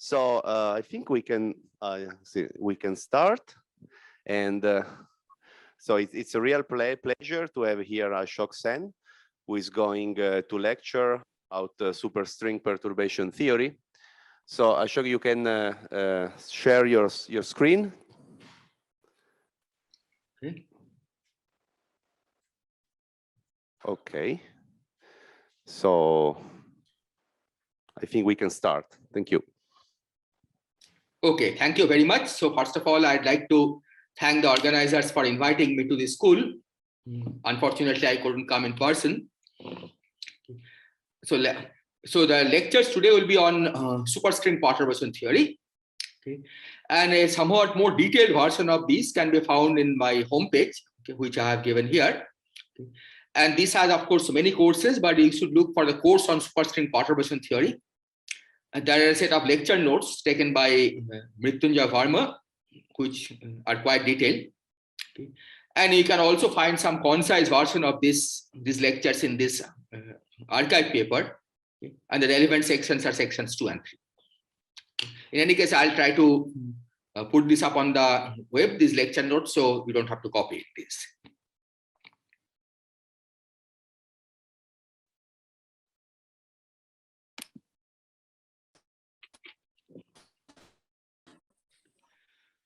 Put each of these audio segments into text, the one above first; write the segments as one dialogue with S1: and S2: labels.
S1: So I think we can start, and so it's a real pleasure to have here Ashoke Sen, who is going to lecture about superstring perturbation theory. So Ashok, you can share your screen.
S2: Okay.
S1: Okay. So I think we can start. Thank you.
S2: Okay, thank you very much. So first of all, I'd like to thank the organizers for inviting me to the school. Unfortunately, I couldn't come in person. So the lectures today will be on superstring perturbation theory. Okay. And a somewhat more detailed version of these can be found in my homepage, okay, which I have given here. Okay. And this has, of course, many courses, but you should look for the course on superstring perturbation theory. And there are a set of lecture notes taken by Mrityunjay Verma, which are quite detailed. Okay. And you can also find some concise version of these lectures in this archive paper. Okay. And the relevant sections are sections 2 and 3. In any case, I'll try to put this up on the web, these lecture notes, so you don't have to copy this.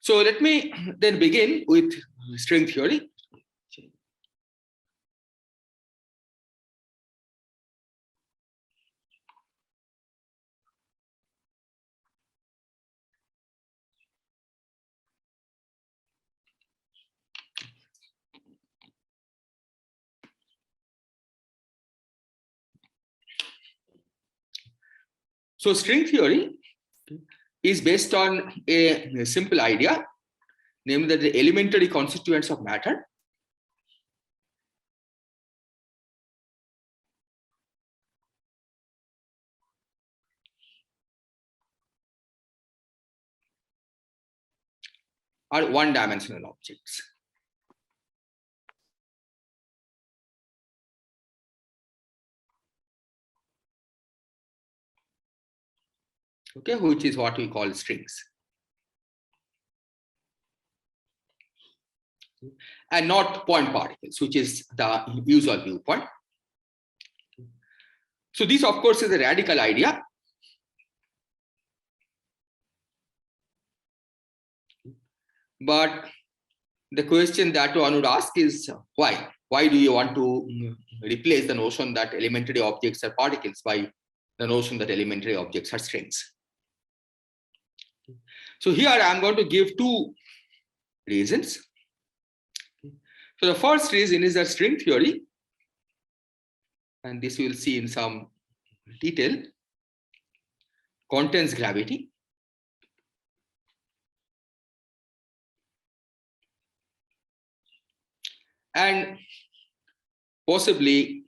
S2: So let me then begin with string theory. So string theory is based on a simple idea, namely that the elementary constituents of matter are one-dimensional objects. Okay, which is what we call strings. And not point particles, which is the usual viewpoint. So this, of course, is a radical idea. But the question that one would ask is why? Why do you want to replace the notion that elementary objects are particles by the notion that elementary objects are strings? So here I'm going to give two reasons. So the first reason is that string theory, and this we will see in some detail, contains gravity. And possibly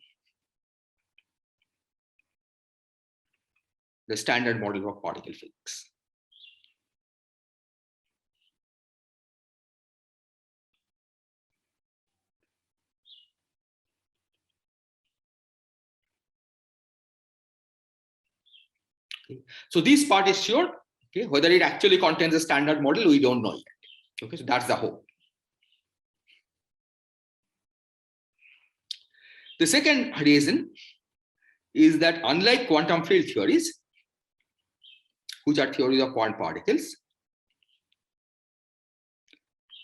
S2: the standard model of particle physics. Okay. So this part is sure. Okay. Whether it actually contains a standard model, we don't know yet. Okay, so that's the hope. The second reason is that unlike quantum field theories, which are theories of point particles,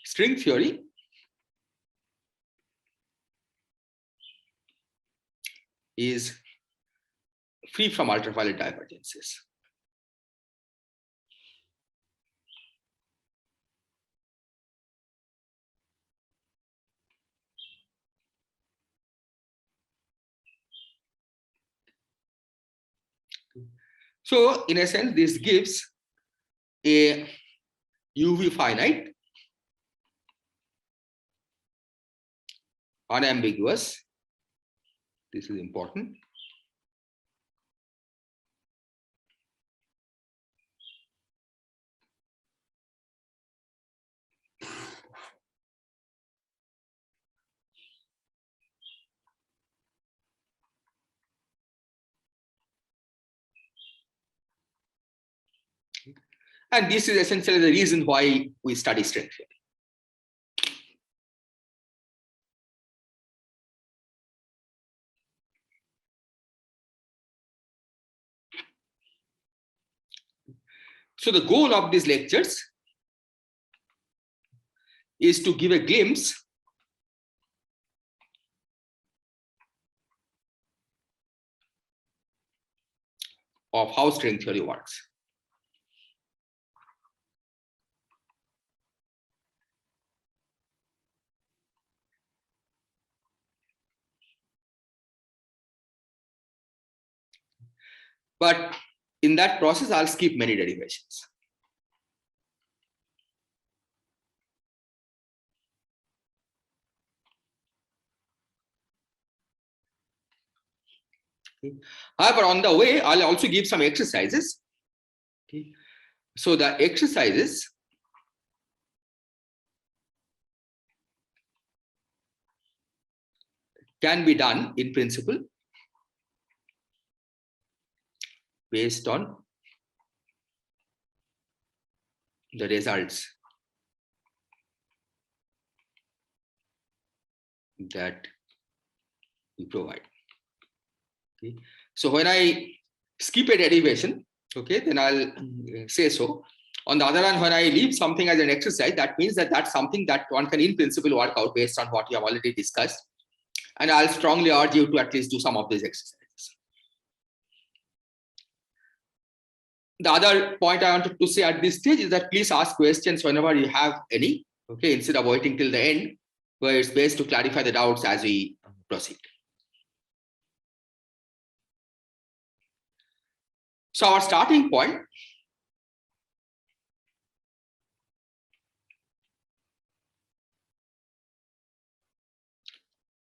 S2: string theory is free from ultraviolet divergences. So in a sense, this gives a UV finite, unambiguous, this is important, And this is essentially the reason why we study string theory. So the goal of these lectures is to give a glimpse of how string theory works. But in that process, I'll skip many derivations. Okay. However, on the way, I'll also give some exercises. Okay. So the exercises can be done in principle based on the results that we provide. Okay. So when I skip a derivation, okay, then I'll say so. On the other hand, when I leave something as an exercise, that means that that's something that one can in principle work out based on what you have already discussed. And I'll strongly urge you to at least do some of these exercises. The other point I wanted to say at this stage is that please ask questions whenever you have any, okay, instead of waiting till the end, where it's best to clarify the doubts as we proceed. So our starting point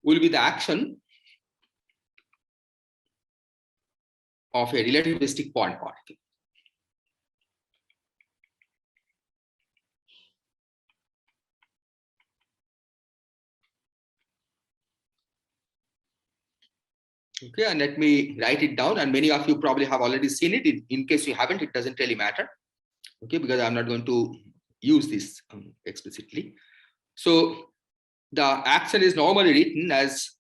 S2: will be the action of a relativistic point particle. Okay, and let me write it down, and many of you probably have already seen it. In case you haven't, it doesn't really matter, okay, because I'm not going to use this explicitly. So the action is normally written as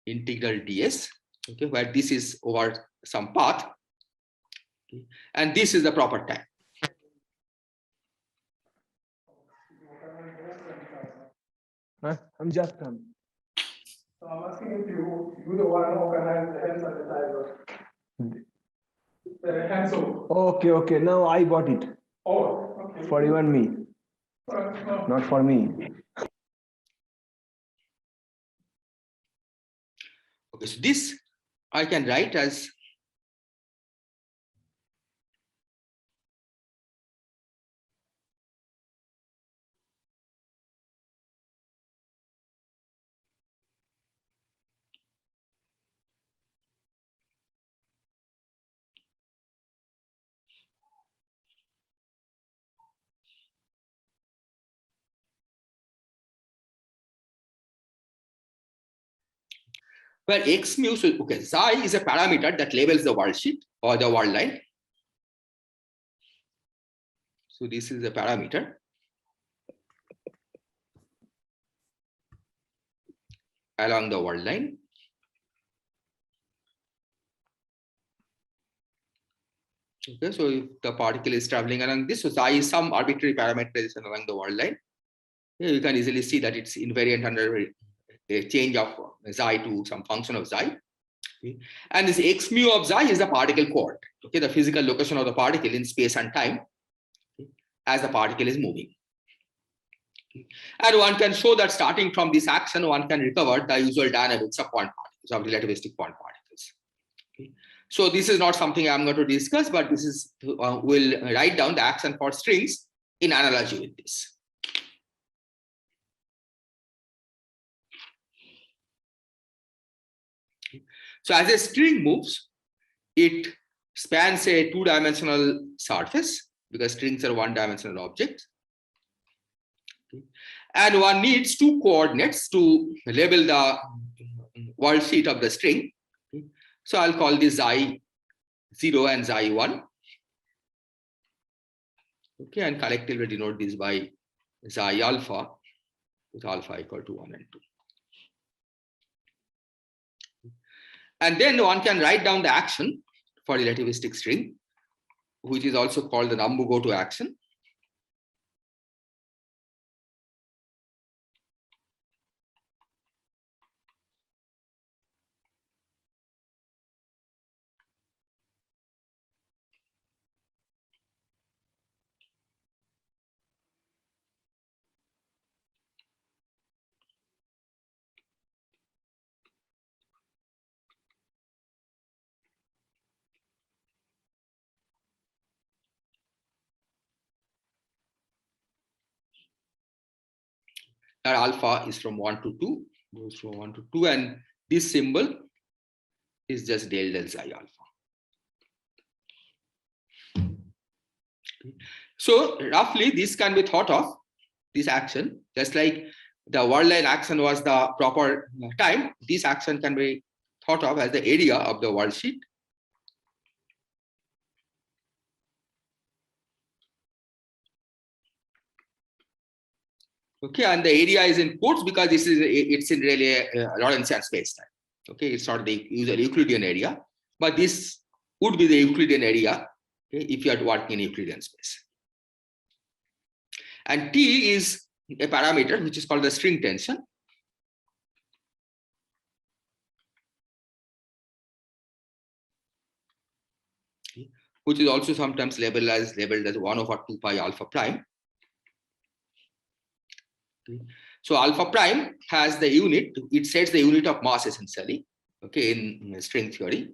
S2: integral ds, okay, where this is over some path, okay, and this is the proper time.
S3: I'm just coming. So I'm asking if you the one who organized the hand sanitizer. The hands up. Okay. Now I bought it. Oh, okay. For you and me. No. Not for me.
S2: Okay, so this I can write as where x mu, so okay, psi is a parameter that labels the world sheet or the world line. So this is a parameter along the world line. Okay, so if the particle is traveling along this, so psi is some arbitrary parameterization along the world line. Yeah, you can easily see that it's invariant under a change of psi to some function of psi. Okay. And this x mu of psi is the particle coordinate, okay, the physical location of the particle in space and time, okay, as the particle is moving. Okay. And one can show that starting from this action, one can recover the usual dynamics of point particles, of relativistic point particles. Okay. So this is not something I'm going to discuss, but this is we'll write down the action for strings in analogy with this. So as a string moves, it spans a two-dimensional surface because strings are one-dimensional objects. And one needs two coordinates to label the world sheet of the string. So I'll call this xi0 and xi1. Okay, and collectively denote this by xi alpha with alpha equal to 1 and 2. And then one can write down the action for relativistic string, which is also called the Nambu-Goto action. That alpha is from 1 to 2, goes from 1 to 2, and this symbol is just del del xi alpha. So roughly this can be thought of, this action, just like the world line action was the proper time, this action can be thought of as the area of the world sheet. Okay, and the area is in quotes because it's in really a Lorentzian space time. Okay, it's not the usual Euclidean area, but this would be the Euclidean area, okay, if you are working in Euclidean space. And T is a parameter which is called the string tension. Which is also sometimes labeled as 1 over 2 pi alpha prime. So alpha prime has the unit, it sets the unit of mass essentially, okay, in string theory.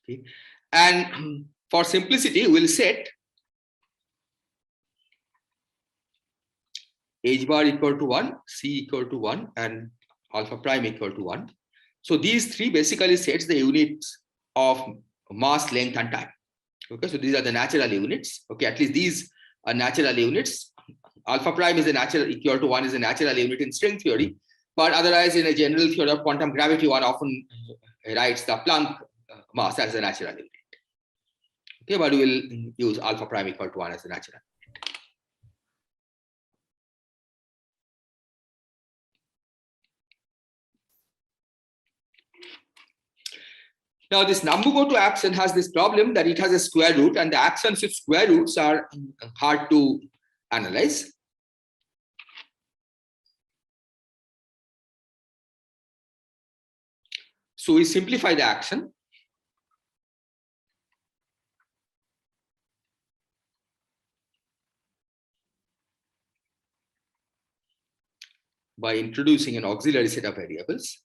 S2: Okay. And for simplicity, we'll set h bar equal to 1, c equal to 1, and alpha prime equal to 1. So these three basically sets the units of mass, length, and time. Okay, so these are the natural units. Okay, at least these are natural units. Alpha prime is a natural, equal to 1 is a natural unit in string theory, but otherwise in a general theory of quantum gravity, one often writes the Planck mass as a natural unit. Okay, but we will use alpha prime equal to 1 as a natural unit. Now this Nambu-Goto action has this problem that it has a square root, and the actions with square roots are hard to analyze. So we simplify the action. By introducing an auxiliary set of variables.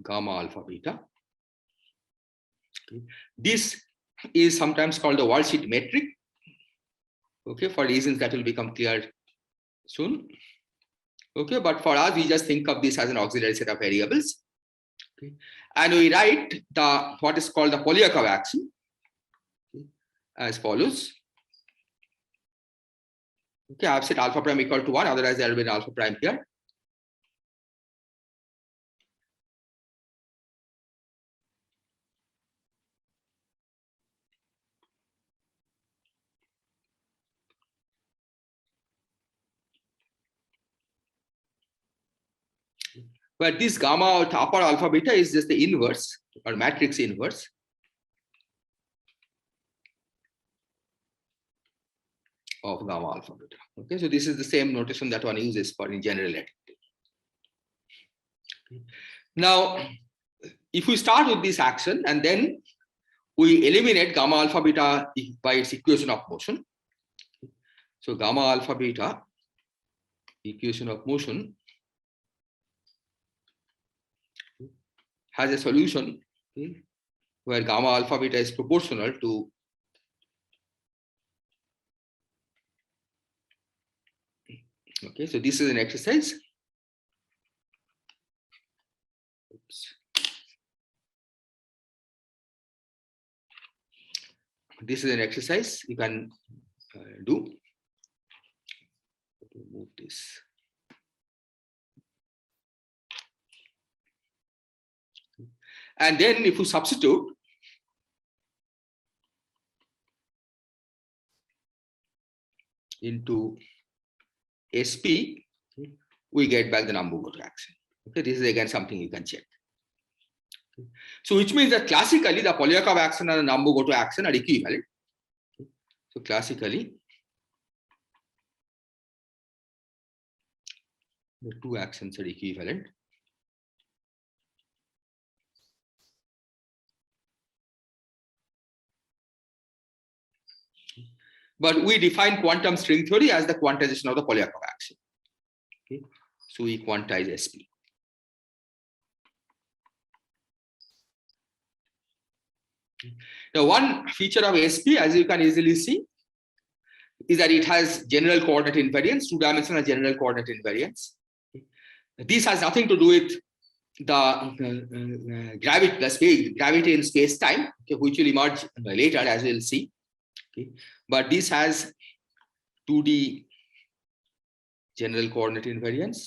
S2: Gamma alpha beta. Okay. This is sometimes called the world sheet metric. Okay, for reasons that will become clear soon. Okay, but for us, we just think of this as an auxiliary set of variables. Okay. And we write the what is called the Polyakov action, okay, as follows. Okay, I've set alpha prime equal to 1, otherwise there will be an alpha prime here. But this gamma upper alpha beta is just the inverse or matrix inverse of gamma alpha beta. Okay, so this is the same notation that one uses for in general relativity. Now, if we start with this action and then we eliminate gamma alpha beta by its equation of motion. So gamma alpha beta equation of motion has a solution, okay, where gamma alpha beta is proportional to okay, so this is an exercise. Oops. This is an exercise you can do. to move this. And then if you substitute into SP, we get back the Nambu-Goto action. Okay, this is again something you can check. Okay. So which means that classically the Polyakov action and the Nambu-Goto action are equivalent. Okay. So classically, the two actions are equivalent. But we define quantum string theory as the quantization of the Polyakov action. Okay. So we quantize SP. Now, one feature of SP, as you can easily see, is that it has general coordinate invariance, two-dimensional general coordinate invariance. This has nothing to do with the gravity in space-time, okay, which will emerge later, as we'll see. Okay. But this has 2D general coordinate invariance.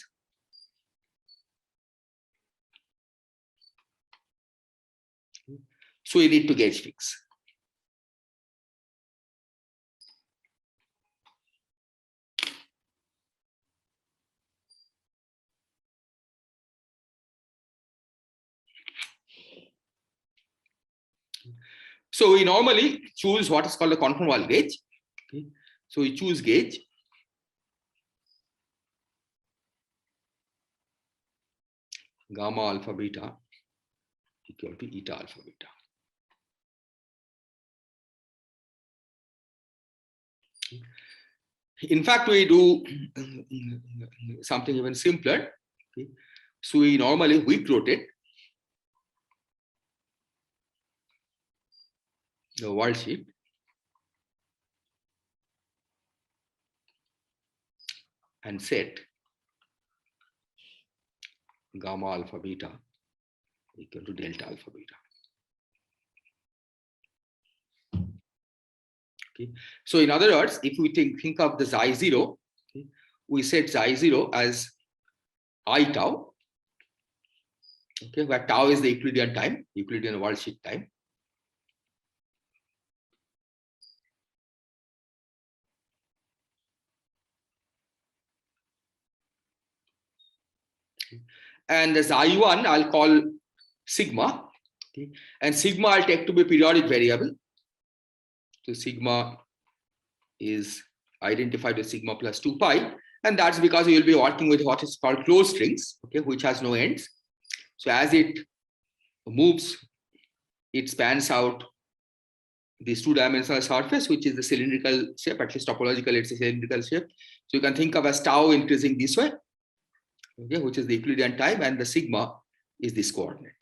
S2: So we need to gauge fix. So we normally choose what is called a conformal gauge. Okay. So we choose gauge. Gamma alpha beta equal to eta alpha beta. In fact, we do something even simpler. Okay. So we normally weak rotate the world sheet and set gamma alpha beta equal to delta alpha beta. Okay. So in other words, if we think of the xi0, okay, we set xi0 as I tau, okay, where tau is the Euclidean time, Euclidean world sheet time. And as I1, I'll call sigma, okay, and sigma I'll take to be periodic variable. So sigma is identified with sigma plus 2 pi, and that's because we will be working with what is called closed strings, okay, which has no ends. So as it moves, it spans out this two-dimensional surface, which is the cylindrical shape, at least topologically it's a cylindrical shape. So you can think of as tau increasing this way, okay, which is the Euclidean time, and the sigma is this coordinate.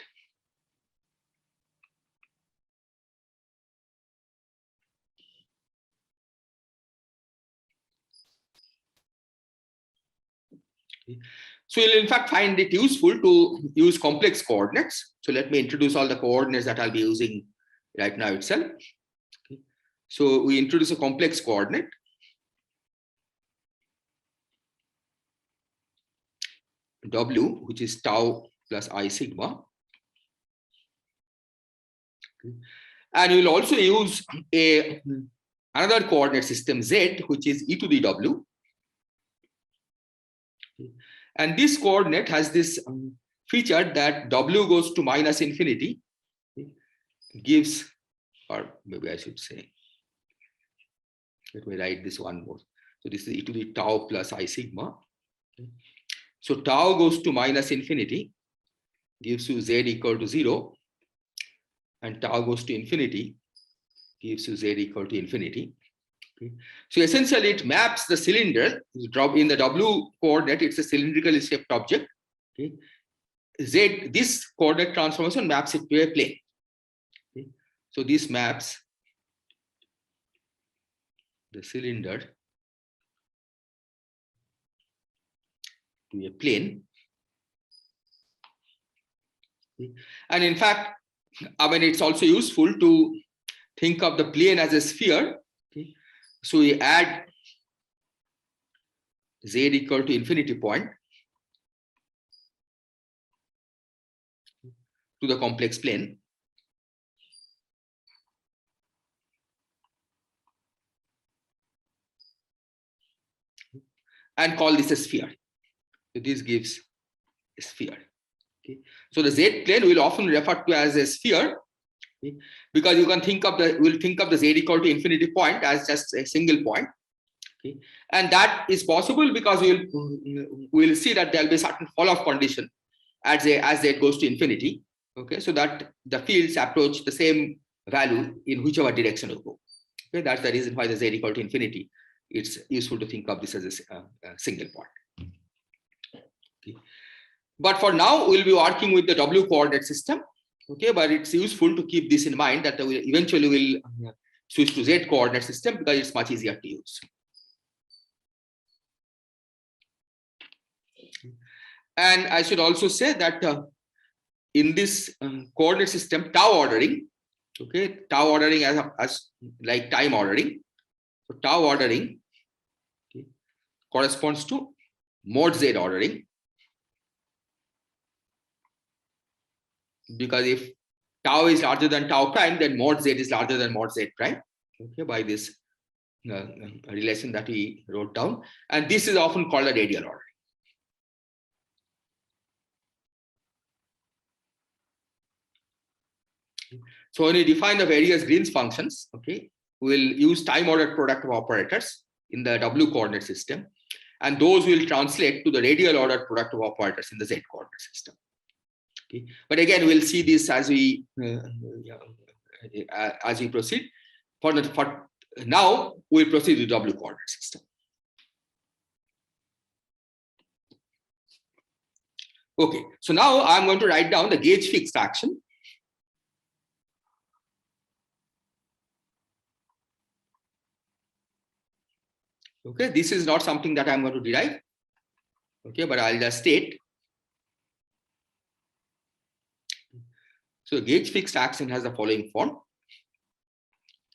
S2: Okay. So you'll in fact find it useful to use complex coordinates. So let me introduce all the coordinates that I'll be using right now itself. Okay. So we introduce a complex coordinate. W, which is tau plus I sigma. Okay. And we'll also use another coordinate system Z, which is e to the W. Okay. And this coordinate has this feature that W goes to minus infinity, okay, gives, or maybe I should say, let me write this one more. So this is e to the tau plus I sigma. Okay. So tau goes to minus infinity, gives you Z equal to 0, and tau goes to infinity, gives you Z equal to infinity. Okay. So essentially it maps the cylinder, in the W coordinate, it's a cylindrical shaped object. Okay. Z, this coordinate transformation maps it to a plane. Okay. So this maps the cylinder to a plane. Okay. And in fact, I mean, it's also useful to think of the plane as a sphere. Okay. So we add z equal to infinity point to the complex plane, and call this a sphere. So this gives a sphere. Okay. So the z plane will often referred to as a sphere, okay, because you can think of the z equal to infinity point as just a single point. Okay. And that is possible because we'll see that there will be a certain fall-off condition as z goes to infinity. Okay, so that the fields approach the same value in whichever direction you go. Okay, that's the reason why the z equal to infinity. It's useful to think of this as a single point. Okay. But for now, we'll be working with the W coordinate system. Okay, but it's useful to keep this in mind that we eventually will switch to Z coordinate system because it's much easier to use. And I should also say that in this coordinate system, tau ordering, okay, tau ordering as like time ordering. So tau ordering, okay, corresponds to mod Z ordering, because if tau is larger than tau prime, then mod Z is larger than mod Z prime. Okay, by this relation that we wrote down, and this is often called a radial ordering. So when we define the various Green's functions, okay, we'll use time ordered product of operators in the W coordinate system, and those will translate to the radial ordered product of operators in the Z coordinate system. Okay, but again, we'll see this as we proceed. For now, we'll proceed with W coordinate system. Okay, so now I'm going to write down the gauge fixed action. Okay, this is not something that I'm going to derive. Okay, but I'll just state. So gauge fixed action has the following form.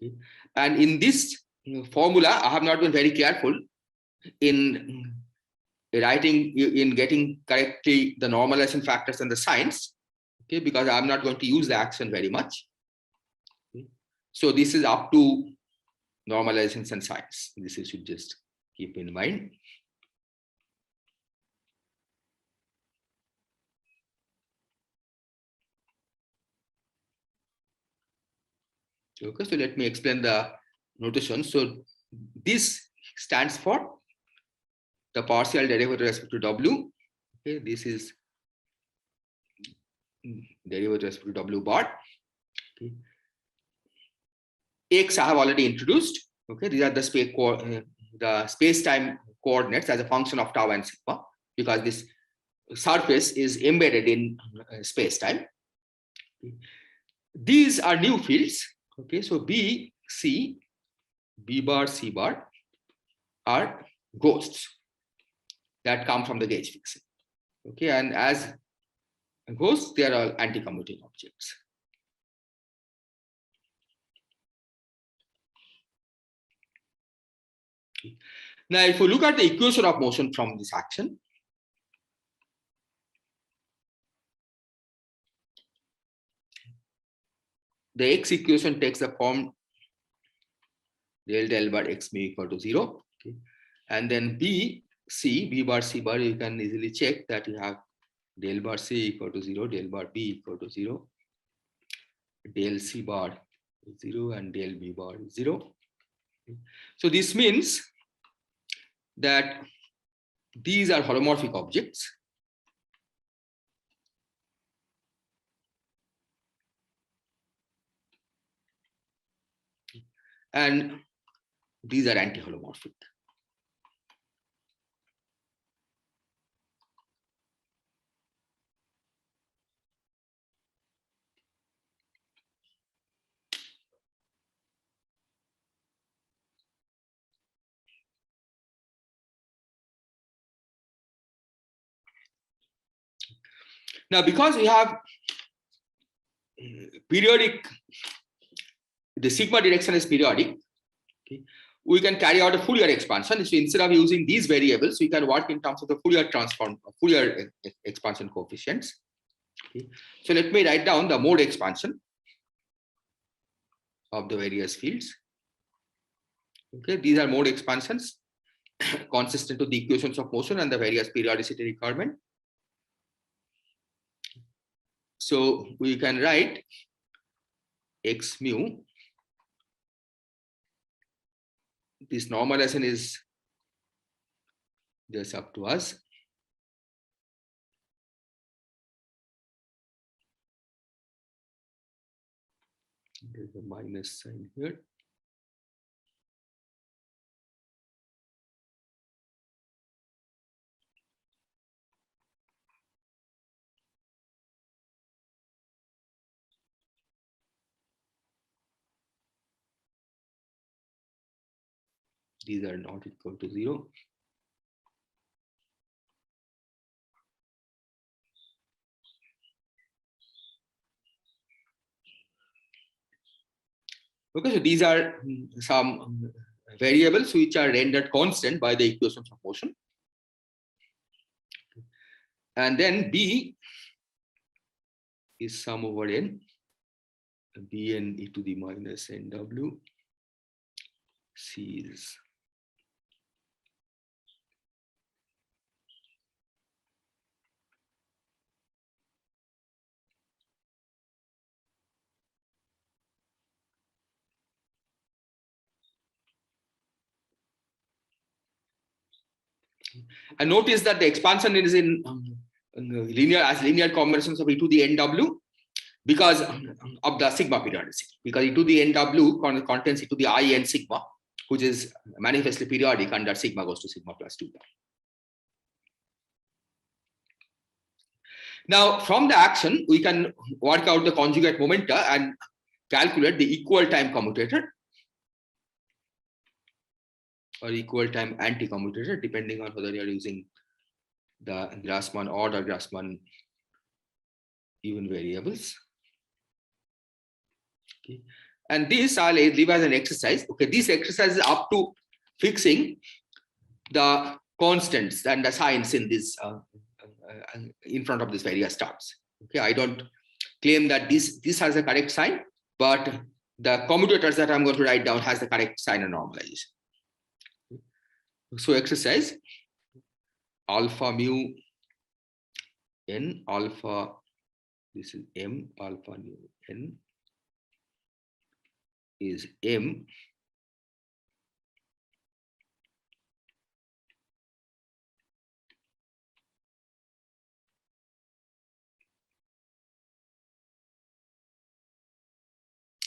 S2: Okay. And in this formula, I have not been very careful in writing, in getting correctly the normalization factors and the signs, okay, because I'm not going to use the action very much. Okay. So this is up to normalizations and signs. This you should just keep in mind. Okay, so let me explain the notation. So this stands for the partial derivative with respect to W. Okay, this is derivative with respect to W bar. Okay. X I have already introduced. Okay, these are the space-time coordinates as a function of tau and sigma, because this surface is embedded in space-time. Okay. These are new fields. Okay, so B, C, B bar, C bar are ghosts that come from the gauge fixing. Okay, and as ghosts, they are all anti-commuting objects. Now, if we look at the equation of motion from this action, the X equation takes the form del bar X mu equal to 0. Okay. And then B bar, C bar, you can easily check that you have del bar C equal to 0, del bar B equal to 0, del C bar is 0, and del B bar is 0. Okay. So this means that these are holomorphic objects. And these are anti-holomorphic. Now, because we have periodic, the sigma direction is periodic, okay, we can carry out a Fourier expansion. So instead of using these variables, we can work in terms of the Fourier transform, Fourier expansion coefficients. Okay. So let me write down the mode expansion of the various fields. Okay, these are mode expansions consistent with the equations of motion and the various periodicity requirement. So we can write x mu. This normalization is just up to us. There's a minus sign here. These are not equal to 0. Okay, so these are some variables which are rendered constant by the equations of motion. And then B is sum over n, Bn e to the minus nw. C is and notice that the expansion is in linear combinations of e to the nw because of the sigma periodicity. Because e to the nw contains e to the I n sigma, which is manifestly periodic under sigma goes to sigma plus 2 pi. Now, from the action, we can work out the conjugate momenta and calculate the equal time commutator or equal time anti-commutator, depending on whether you are using the Grassmann or the Grassmann even variables. Okay. And this I'll leave as an exercise. Okay, this exercise is up to fixing the constants and the signs in this in front of this various terms. Okay, I don't claim that this has a correct sign, but the commutators that I'm going to write down has the correct sign and normalization. So exercise alpha mu n alpha, this is m, alpha mu n is m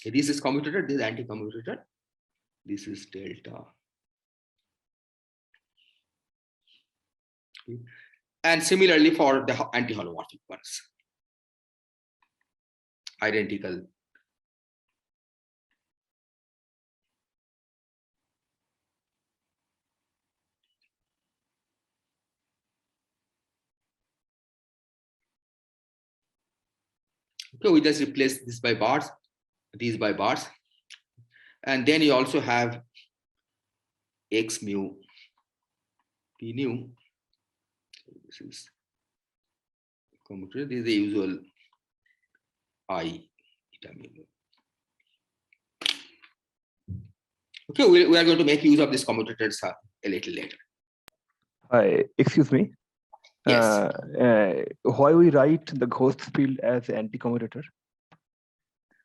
S2: this is commutator, this is anti-commutator, this is delta. Okay. And similarly for the anti-holomorphic ones, identical. Okay, we just replace this by bars, these by bars, and then you also have x mu p nu. This is commutator. This is the usual I eta mu. Okay, we are going to make use of these commutators a little later.
S3: Excuse me.
S2: Yes.
S3: Why we write the ghost field as anti-commutator?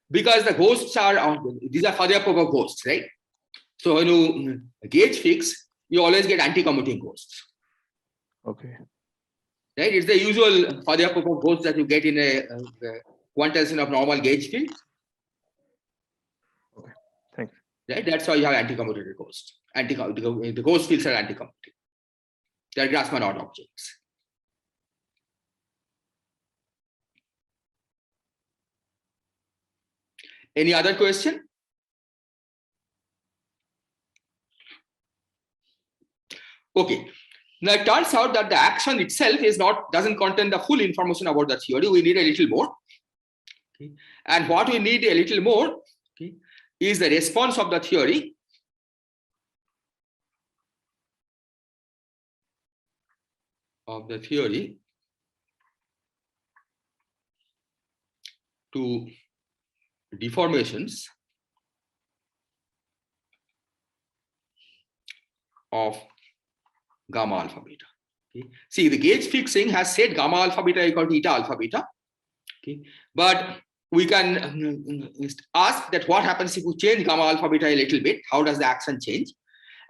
S2: Because the ghosts are, these are Fourier-Popov ghosts, right? So when you gauge fix, you always get anti-commuting ghosts.
S3: Okay.
S2: Right? It's the usual Fourier-Popov ghosts that you get in a quantization of normal gauge field.
S3: Okay, thanks.
S2: Right? That's why you have anti-commutator ghosts. The ghost fields are anti-commuting. They are Grassmann odd objects. Any other question? Okay. Now it turns out that the action itself doesn't contain the full information about the theory. We need a little more. Okay. And what we need a little more, okay, is the response of the theory of the theory to deformations of gamma alpha beta. Okay. See, the gauge fixing has said gamma alpha beta equal to eta alpha beta. Okay. But we can ask that what happens if we change gamma alpha beta a little bit? How does the action change?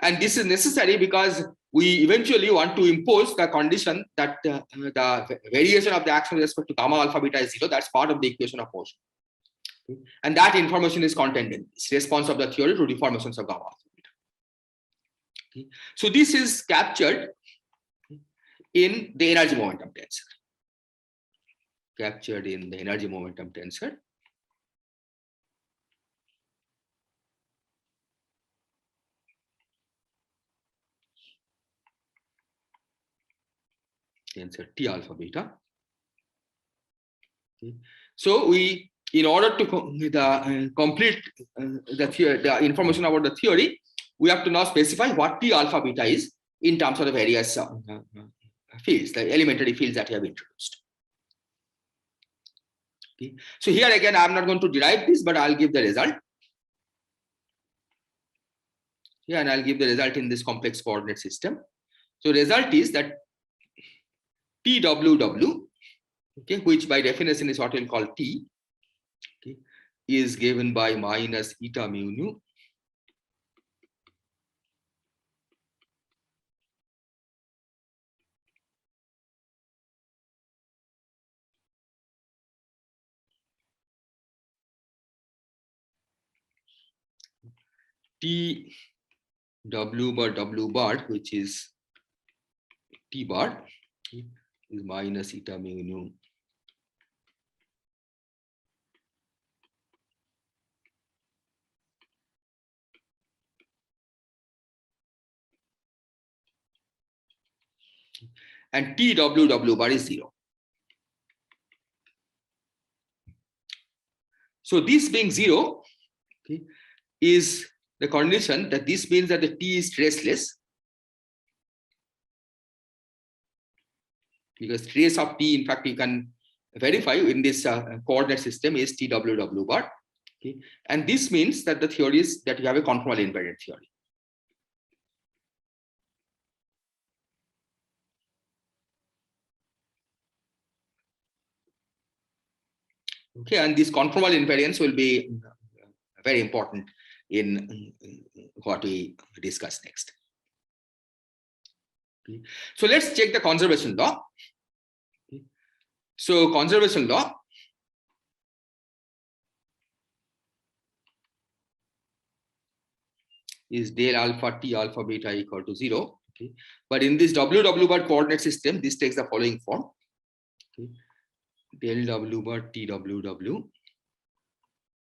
S2: And this is necessary because we eventually want to impose the condition that the variation of the action with respect to gamma alpha beta is 0. That's part of the equation of motion. Okay. And that information is contained in this response of the theory to deformations of gamma alpha beta. Okay. So this is captured in the energy momentum tensor. Captured in the energy momentum tensor. Tensor T alpha beta. Okay. So we, in order to complete the information about the theory, we have to now specify what T alpha beta is in terms of the various fields, the elementary fields that we have introduced. Okay. So here again, I'm not going to derive this, but I'll give the result. Yeah, and I'll give the result in this complex coordinate system. So result is that TWW, okay, which by definition is what we'll call T, okay, is given by minus eta mu nu T W bar W bar, which is T bar, okay, is minus eta mu nu and TWW bar is 0. So this being 0, okay, is the condition that this means that the T is traceless, because trace of T, in fact, you can verify in this coordinate system is TWW bar. Okay, and this means that the theory is that you have a conformal invariant theory. Okay, and this conformal invariance will be very important in what we discuss next. Okay. So let's check the conservation law. Okay. So conservation law is del alpha T alpha beta equal to 0. Okay. But in this WW bar coordinate system, this takes the following form. Okay. Del W bar TWW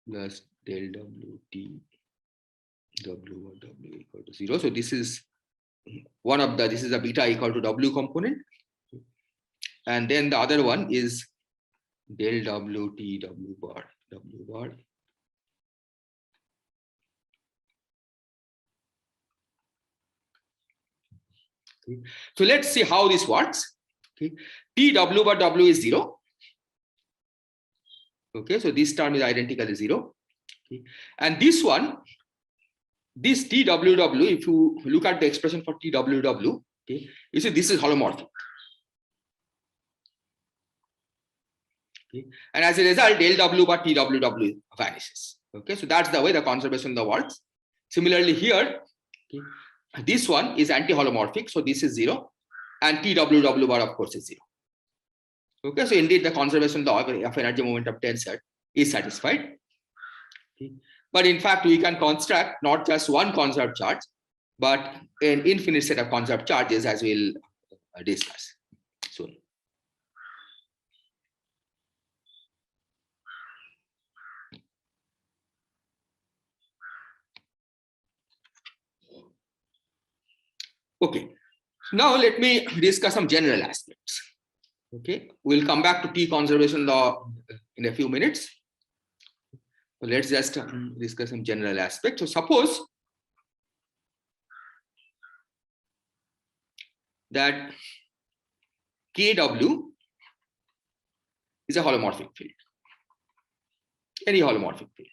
S2: plus del W T W bar W equal to 0. So this is one of the, this is a beta equal to W component. And then the other one is del W T W bar W bar. Okay. So let's see how this works. Okay. TW bar W is 0. Okay, so this term is identically 0. Okay. And this one, this TWW, if you look at the expression for TWW, okay, you see this is holomorphic. Okay. And as a result, del W bar TWW vanishes. Okay, so that's the way the conservation law works. Similarly here, okay, this one is anti-holomorphic, so this is 0, and TWW bar of course is 0. Okay, so indeed the conservation law of energy momentum tensor is satisfied. Okay. But in fact, we can construct not just one conserved charge, but an infinite set of conserved charges, as we'll discuss soon. Okay, now let me discuss some general aspects. Okay, we'll come back to T conservation law in a few minutes. So let's just discuss some general aspects. So suppose that Kw is a holomorphic field, any holomorphic field.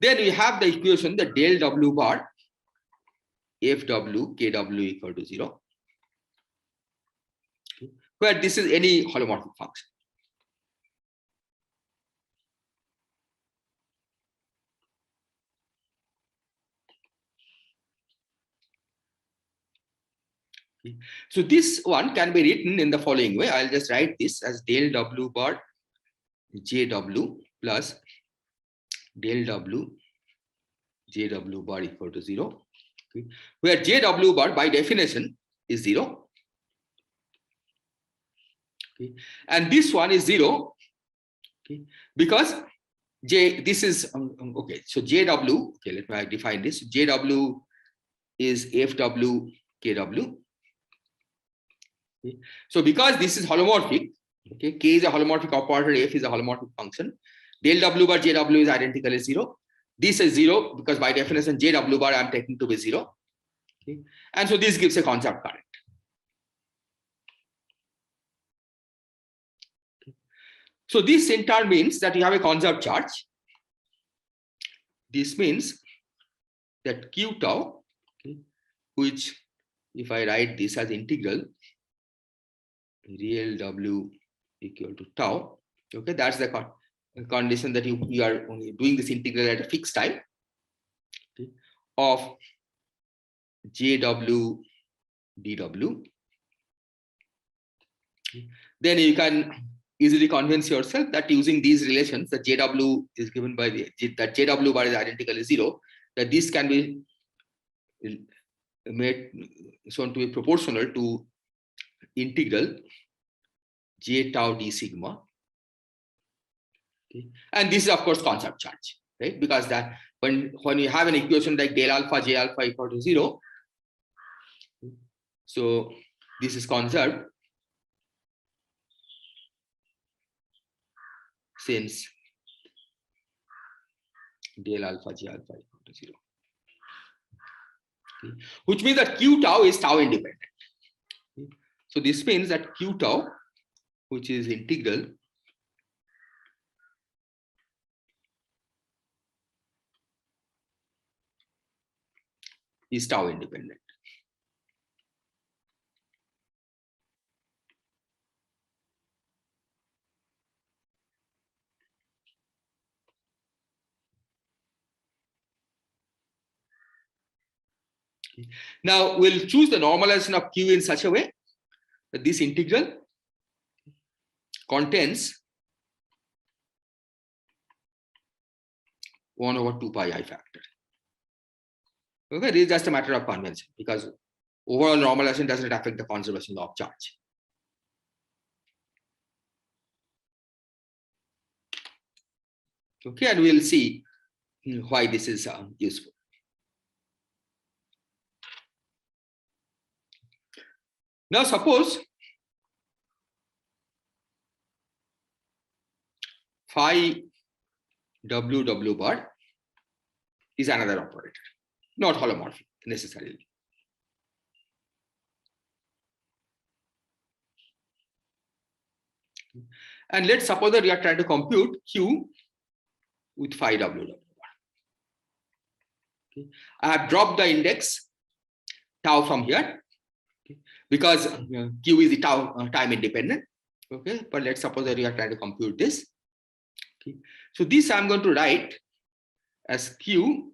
S2: Then we have the equation that del W bar Fw Kw equal to 0, where this is any holomorphic function. So this one can be written in the following way. I'll just write this as del W bar Jw plus del W Jw bar equal to 0, okay, where Jw bar by definition is 0. Okay. And this one is 0, okay, because this is okay. So Jw, okay, let me define this. Jw is Fw Kw. Okay. So because this is holomorphic, okay, K is a holomorphic operator, F is a holomorphic function. Del W bar Jw is identically 0. This is 0 because by definition Jw bar I am taking to be 0. Okay. And so this gives a conserved current. Okay. So this in turn means that you have a conserved charge. This means that Q tau, okay, which if I write this as integral real W equal to tau, okay, that's the condition that you are doing this integral at a fixed time, okay, of Jw dw. Then you can easily convince yourself that using these relations, that Jw is given by that Jw bar is identically 0, that this can be made shown to be proportional to integral J tau d sigma. Okay. And this is of course conserved charge, right? Because that when you have an equation like del alpha J alpha equal to 0, so this is conserved since del alpha J alpha equal to 0. Okay. Which means that Q tau is tau independent. Okay. So this means that Q tau, which is integral is tau independent. Okay. Now we'll choose the normalization of Q in such a way that this integral contains 1 over 2 pi I factor. Okay, this is just a matter of convention because overall normalization doesn't affect the conservation law of charge. Okay, and we'll see why this is useful. Now suppose phi W bar is another operator, not holomorphic necessarily. And let's suppose that we are trying to compute Q with phi W bar. Okay. I have dropped the index tau from here, okay, because Q is the tau time independent. Okay, but let's suppose that we are trying to compute this. Okay. So this I'm going to write as Q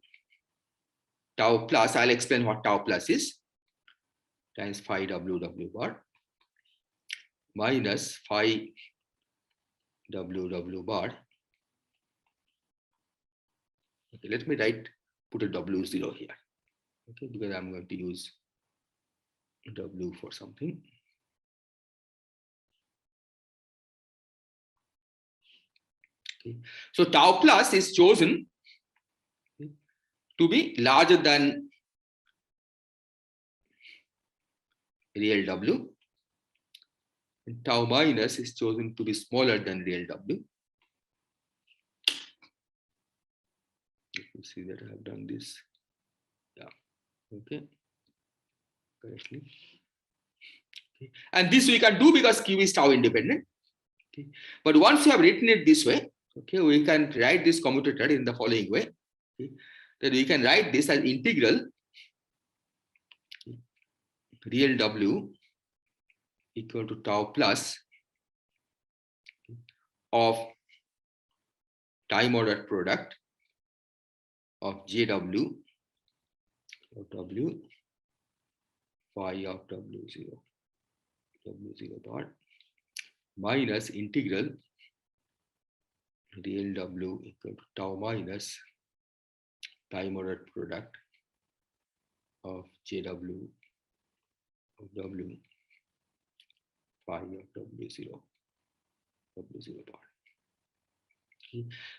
S2: tau plus. I'll explain what tau plus is, times phi W bar minus phi W bar. Okay, let me put a W0 here. Okay, because I'm going to use W for something. Okay. So tau plus is chosen to be larger than real W, and tau minus is chosen to be smaller than real W. You see that I have done this. Yeah. Okay. Correctly. Okay. And this we can do because Q is tau independent. Okay. But once you have written it this way, okay, we can write this commutator in the following way. Okay. Then we can write this as integral real W equal to tau plus of time ordered product of JW of W phi of W0 bar minus integral real W equal to tau minus time ordered product of JW of W phi of W0 bar.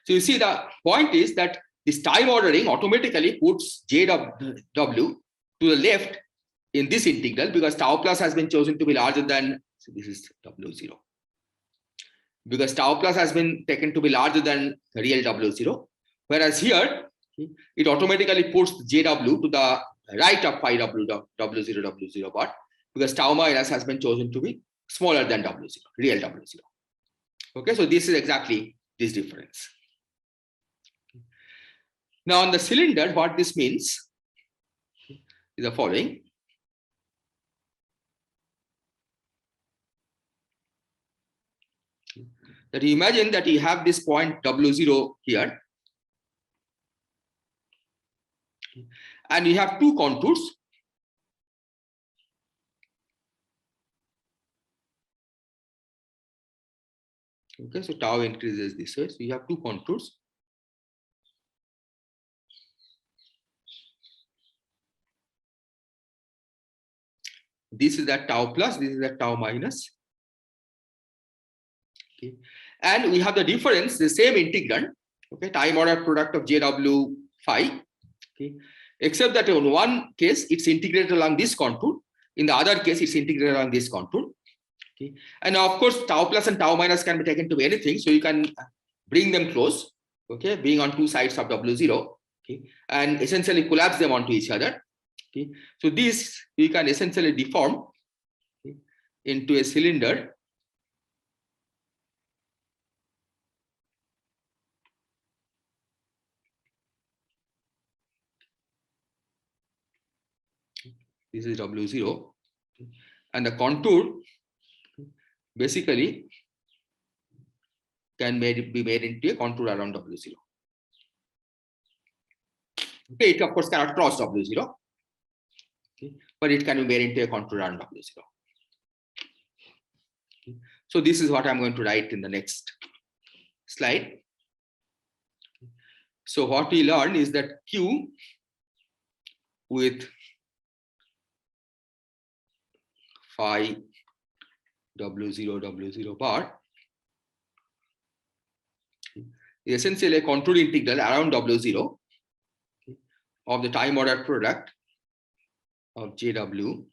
S2: So you see the point is that this time ordering automatically puts JW to the left in this integral because tau plus has been chosen to be larger than, so this is W0. Because tau plus has been taken to be larger than real W0, whereas here it automatically puts JW to the right of phi W0 bar because tau minus has been chosen to be smaller than W0, real W0. Okay, so this is exactly this difference. Now on the cylinder, what this means is the following. That you imagine that you have this point W0 here, and you have two contours. Okay, so tau increases this way. So you have two contours. This is that tau plus, this is that tau minus. Okay. And we have the difference, the same integrand, okay, time ordered product of JW phi, okay, except that in one case it's integrated along this contour, in the other case it's integrated along this contour. Okay. And of course tau plus and tau minus can be taken to be anything, so you can bring them close, okay, being on two sides of W0, okay, and essentially collapse them onto each other. Okay. So this we can essentially deform, okay, into a cylinder. This is W0, and the contour basically can be made into a contour around W0. Okay, it of course cannot cross W0, okay, but it can be made into a contour around W0. Okay. So this is what I'm going to write in the next slide. So what we learned is that Q with phi W0 bar is essentially a contour integral around W0 of the time ordered product of JW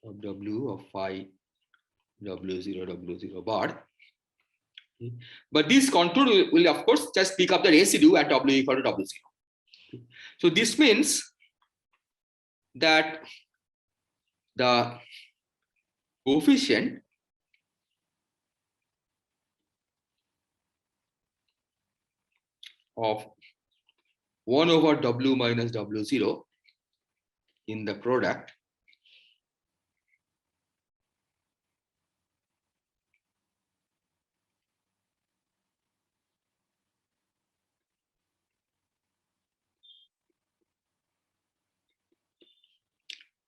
S2: of W of phi W0 bar. But this contour will of course just pick up the residue at W equal to W0. So this means that the coefficient of 1 over W minus W0 in the product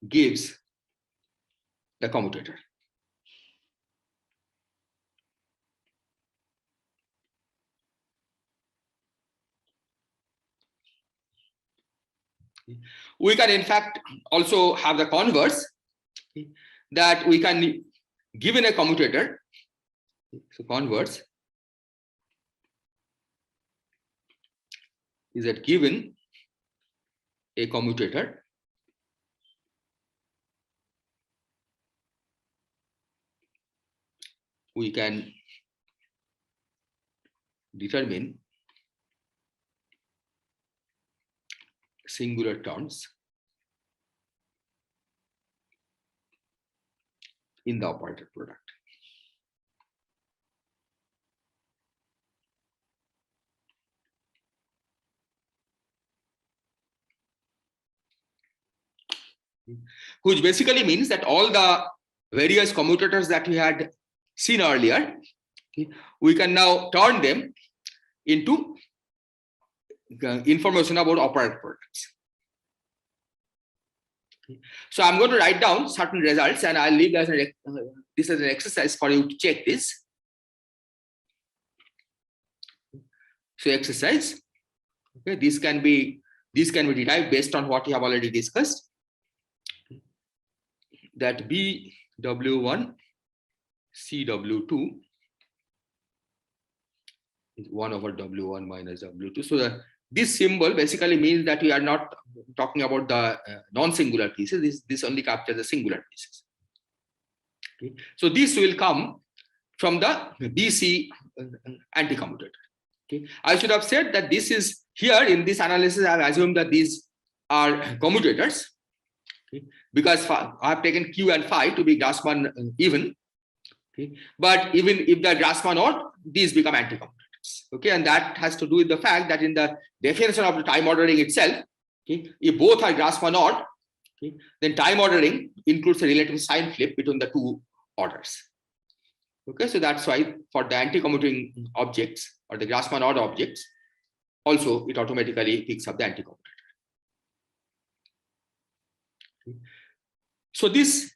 S2: gives the commutator. We can in fact also have the converse, that we can, given a commutator, so converse is that given a commutator, we can determine singular terms in the operator product. Which basically means that all the various commutators that we had seen earlier, we can now turn them into information about operator products. So I'm going to write down certain results, and I'll leave this as an exercise for you to check this. So exercise, okay, these can be derived based on what we have already discussed. That BW1 CW2 is 1 over W1 minus W2. So this symbol basically means that we are not talking about the non-singular pieces. This only captures the singular pieces. Okay. So this will come from the BC anti-commutator. Okay. I should have said that this is here in this analysis. I have assumed that these are commutators. Okay. Because I have taken Q and phi to be Grassmann even. Okay. But even if they are Grassmann odd, these become anti-commutators. Okay, and that has to do with the fact that in the definition of the time ordering itself, okay, if both are Grassmann odd, okay, then time ordering includes a relative sign flip between the two orders. Okay, so that's why for the anti-commuting objects or the Grassmann odd objects, also it automatically picks up the anti-commutator. Okay. So this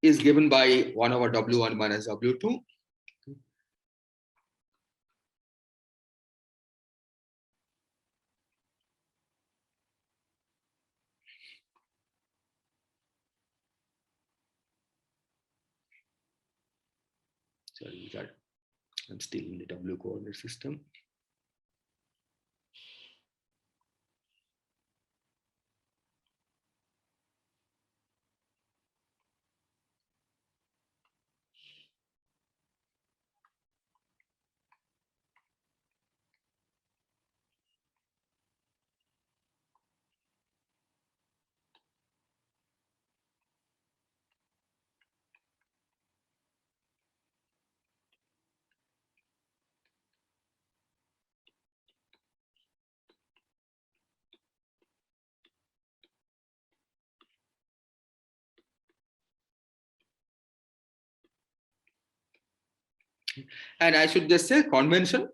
S2: is given by 1 over W1 minus W2. Sorry, I'm still in the W coordinate system. And I should just say convention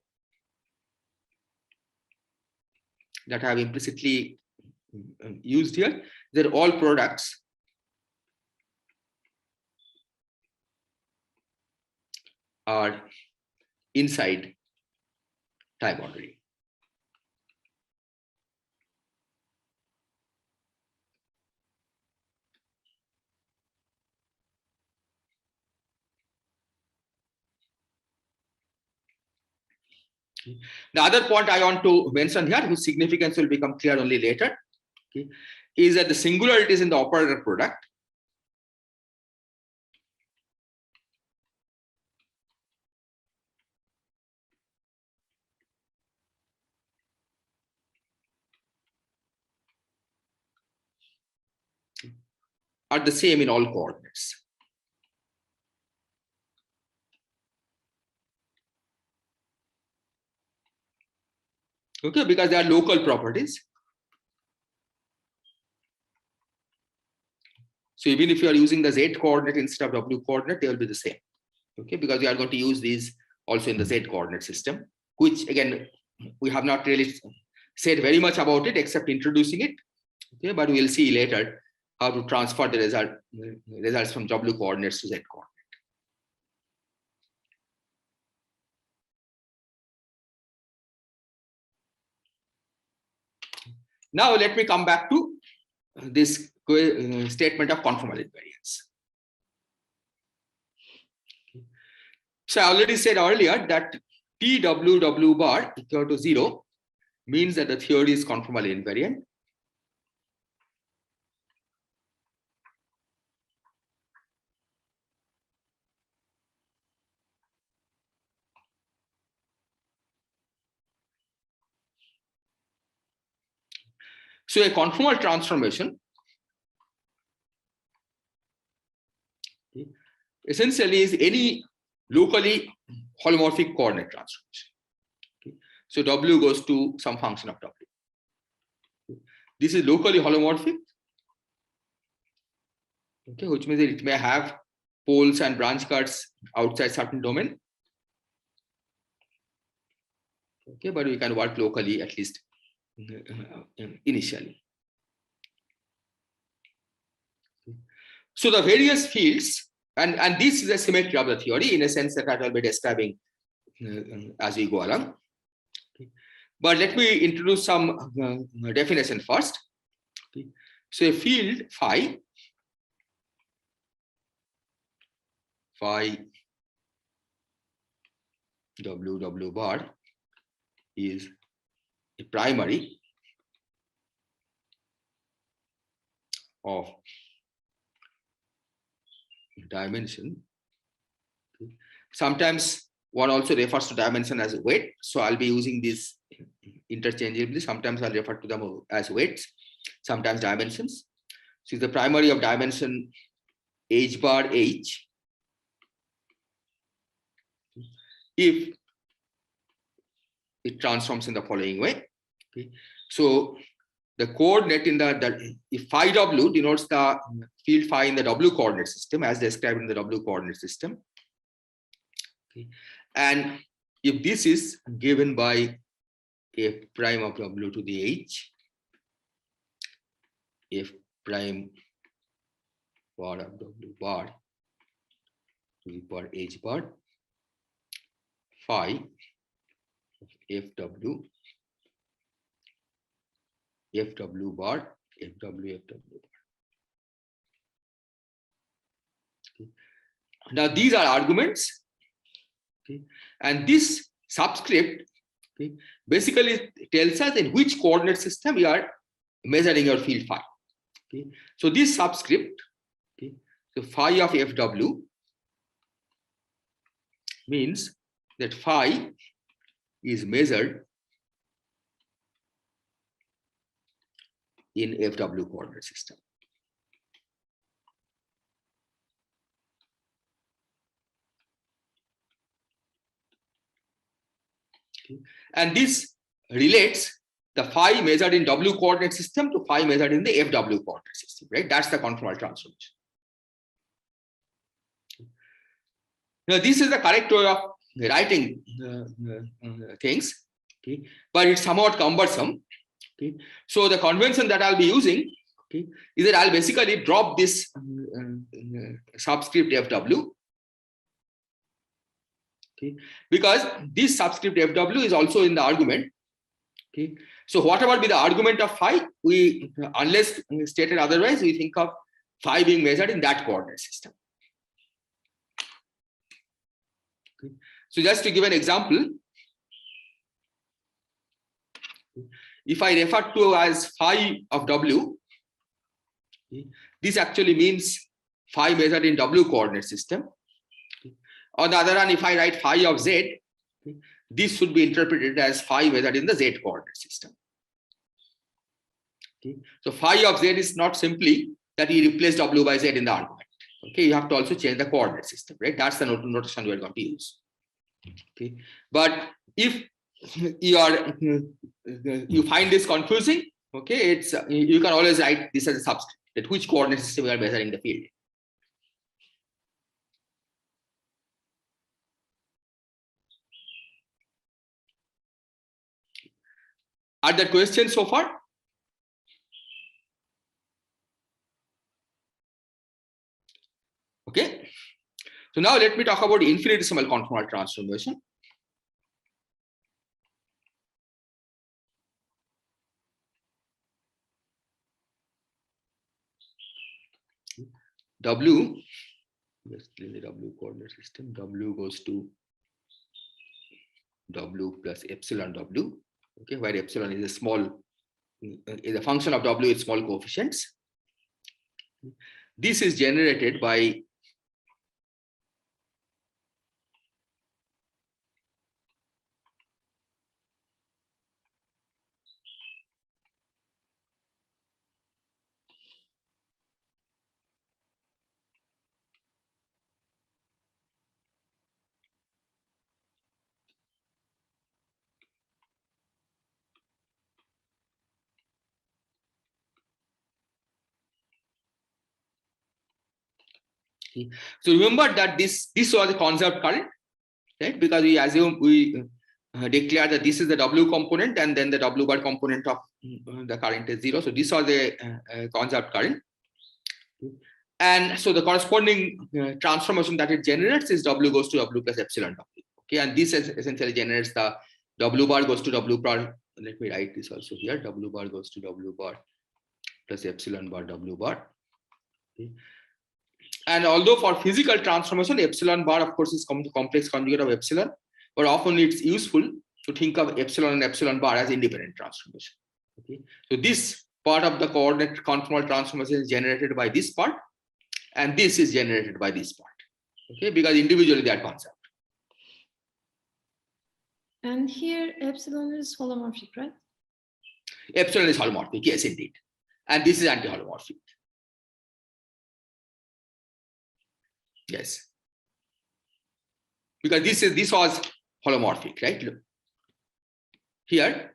S2: that I have implicitly used here, they're all products are inside time ordering. The other point I want to mention here, whose significance will become clear only later, okay, is that the singularities in the operator product are the same in all coordinates. Okay, because they are local properties. So even if you are using the Z coordinate instead of W coordinate, they will be the same. Okay, because we are going to use these also in the Z coordinate system, which again, we have not really said very much about it except introducing it. Okay, but we'll see later how to transfer the results from W coordinates to Z coordinate. Now let me come back to this statement of conformal invariance. So I already said earlier that TWW bar equal to 0 means that the theory is conformally invariant. So a conformal transformation essentially is any locally holomorphic coordinate transformation. Okay. So W goes to some function of W. This is locally holomorphic, okay, which means that it may have poles and branch cuts outside certain domain. Okay, but we can work locally at least initially. So the various fields, and this is a symmetry of the theory in a sense that I will be describing as we go along. Okay. But let me introduce some definition first. Okay. So a field phi W bar is a primary of dimension. Okay. Sometimes one also refers to dimension as weight. So I'll be using this interchangeably. Sometimes I'll refer to them as weights, sometimes dimensions. So the primary of dimension h bar h if it transforms in the following way. Okay. So the coordinate in if phi w denotes the field phi in the w coordinate system as described in the w coordinate system. Okay. And if this is given by f prime of w to the h, f prime bar of w bar to the power h bar phi of fw bar fw bar. Okay. Now these are arguments. Okay. And this subscript, okay, basically tells us in which coordinate system you are measuring your field phi. Okay. So this subscript, okay, so phi of fw means that phi is measured in fw coordinate system. Okay. And this relates the phi measured in w coordinate system to phi measured in the fw coordinate system, right? That's the conformal transformation. Now this is the correct way of writing things, okay, but it's somewhat cumbersome. Okay. So the convention that I'll be using, okay, is that I'll basically drop this subscript fw, okay, because this subscript fw is also in the argument. Okay. So whatever be the argument of phi, we, unless stated otherwise, we think of phi being measured in that coordinate system. Okay. So just to give an example, if I refer to as phi of w, okay, this actually means phi measured in w coordinate system. Okay. On the other hand, if I write phi of z, okay, this should be interpreted as phi measured in the z coordinate system. Okay. So phi of z is not simply that you replace w by z in the argument. Okay, you have to also change the coordinate system, right? That's the notation we're going to use. Okay, but if you find this confusing, okay, it's you can always write this as a subscript, that which coordinate system we are measuring the field. Are there questions so far? Okay, so now let me talk about infinitesimal conformal transformation. W, let's clean the W coordinate system. W goes to W plus epsilon W, okay, where epsilon is a small, is a function of W with small coefficients. This is generated by Okay. So remember that this was a conserved current, right? Because we assume we declare that this is the W component and then the W bar component of the current is 0. So this was a conserved current. And so the corresponding transformation that it generates is W goes to W plus epsilon W. Okay, and this essentially generates the W bar goes to W bar. Let me write this also here. W bar goes to W bar plus epsilon bar W bar. Okay. And although for physical transformation, epsilon bar, of course, is complex conjugate of epsilon, but often it's useful to think of epsilon and epsilon bar as independent transformation. Okay, so this part of the coordinate conformal transformation is generated by this part, and this is generated by this part. Okay, because individually they are conserved.
S4: And here epsilon is holomorphic, right?
S2: Epsilon is holomorphic, yes, indeed. And this is anti-holomorphic. Yes. Because this was holomorphic, right? Look. Here,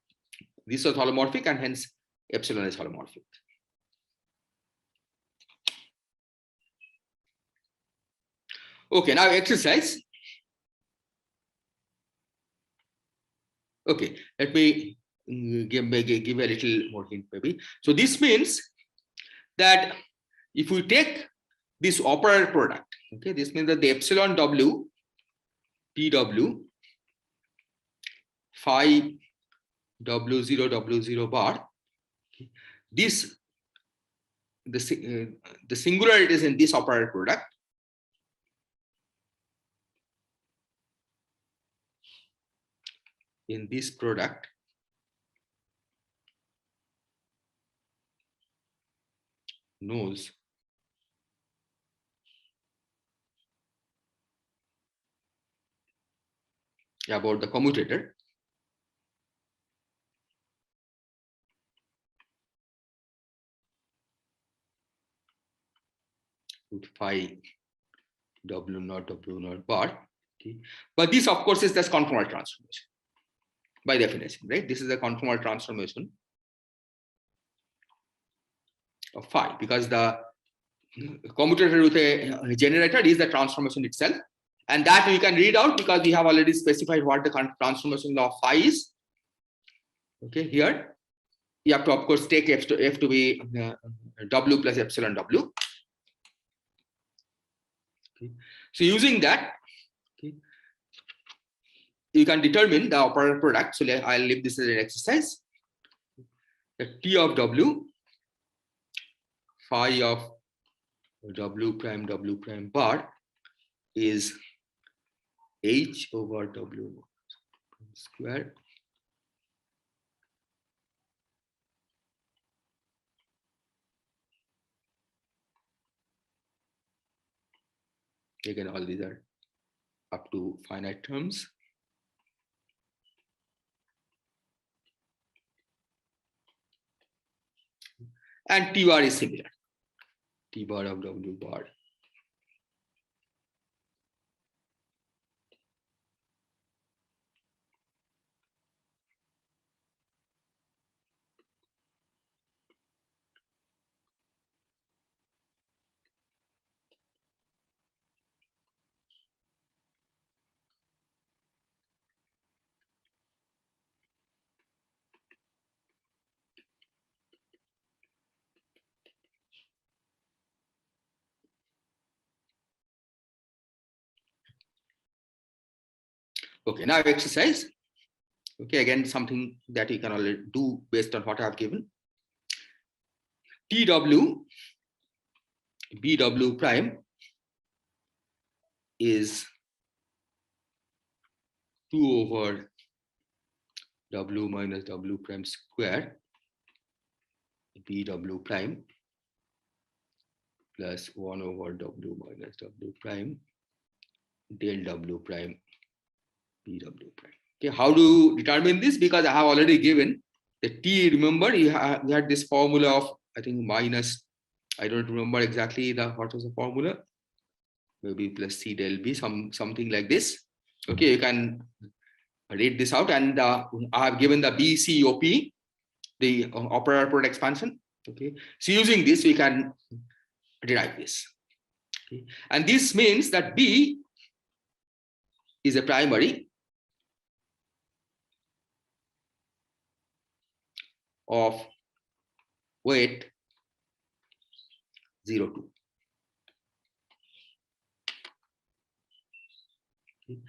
S2: this was holomorphic and hence epsilon is holomorphic. Okay, now exercise. Okay, let me give a little more hint maybe. So this means that if we take this operator product, okay, this means that the epsilon W, PW, phi W0, W0 bar, okay, this, the singularities in this operator product knows about the commutator with phi W0 bar. Okay. But this, of course, is this conformal transformation by definition, right? This is a conformal transformation of phi because the commutator with a generator is the transformation itself. And that we can read out because we have already specified what the transformation of phi is. Okay, here you have to, of course, take F to be W plus epsilon W. Okay. So using that, okay, you can determine the operator product. So I'll leave this as an exercise. The T of W, phi of W prime bar is H over W square again, all these are up to finite terms. And T bar is similar. T bar of W bar. Okay, now exercise. Okay, again, something that you can already do based on what I have given. TW, BW prime is 2 over W minus W prime square, BW prime plus 1 over W minus W prime del W prime BW prime. Okay, how to determine this? Because I have already given the T, remember, we had this formula of, I think, minus, I don't remember exactly what was the formula, maybe plus C del B, something like this. Okay, you can read this out, and I have given the BCOP, the operator product expansion. Okay, so using this, we can derive this. Okay. And this means that B is a primary of weight 0, 2. Okay.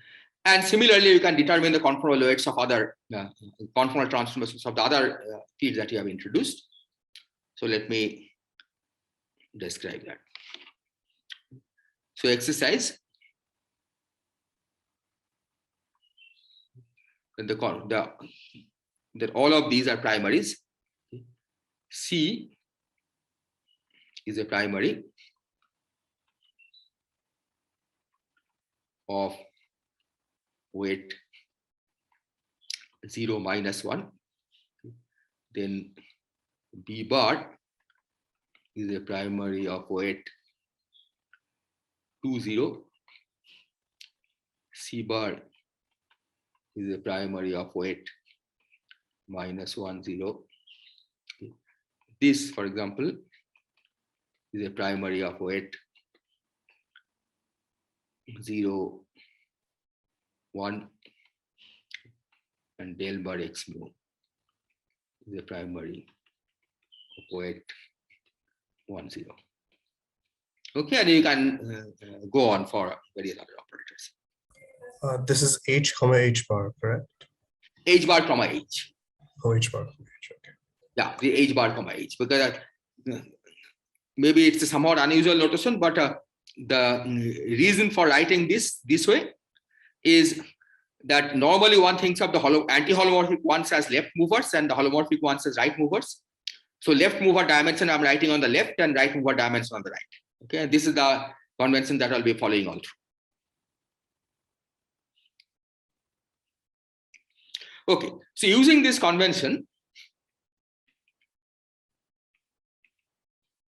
S2: And similarly, you can determine the conformal weights of other conformal transformations of the other fields that you have introduced. So let me describe that. So exercise. That all of these are primaries. C is a primary of weight 0, -1. Then B bar is a primary of weight 2, 0. C bar is a primary of weight -1, 0. This, for example, is a primary of weight 0, 1, and del bar x mu is a primary of weight 1, 0. Okay, and you can go on for various other operators.
S5: This is H, H bar, correct?
S2: H bar, comma H.
S5: Oh, H bar, H, okay.
S2: Yeah, the H bar, comma H, because maybe it's a somewhat unusual notation, but the reason for writing this way is that normally one thinks of the anti-holomorphic ones as left movers and the holomorphic ones as right movers. So left mover dimension I'm writing on the left and right mover dimension on the right. Okay, this is the convention that I'll be following all through. Okay, so using this convention,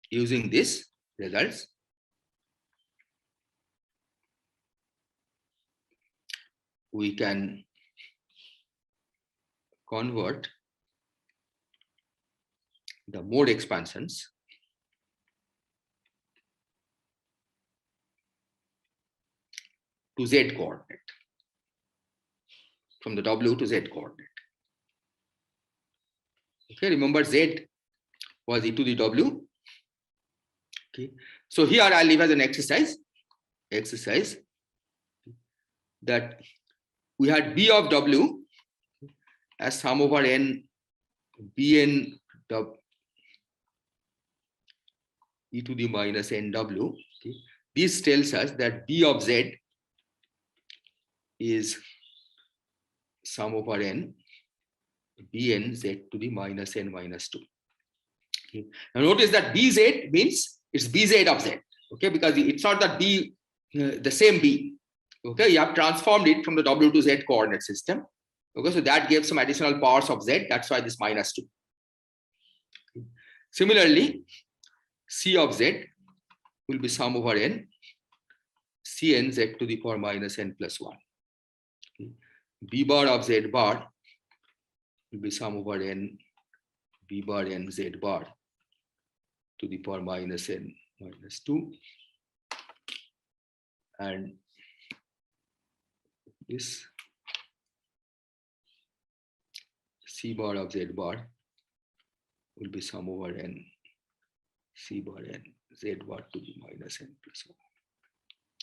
S2: using this results, we can convert the mode expansions to Z coordinate, from the W to Z coordinate. Okay, remember Z was e to the W. Okay, so here I leave as an exercise that we had B of W as sum over n Bn e to the minus nw. Okay. This tells us that B of Z is sum over n Bn Z to the minus n minus 2. Okay. Now notice that Bz means it's Bz of Z. Okay, because it's not that B, the same B. Okay, you have transformed it from the W to Z coordinate system. Okay, so that gives some additional powers of Z. That's why this minus 2. Okay. Similarly, C of Z will be sum over n Cn Z to the power minus n plus 1. Okay. B bar of Z bar will be sum over n B bar n Z bar to the power minus n minus 2. And this C bar of Z bar will be sum over n C bar n Z bar to the minus n plus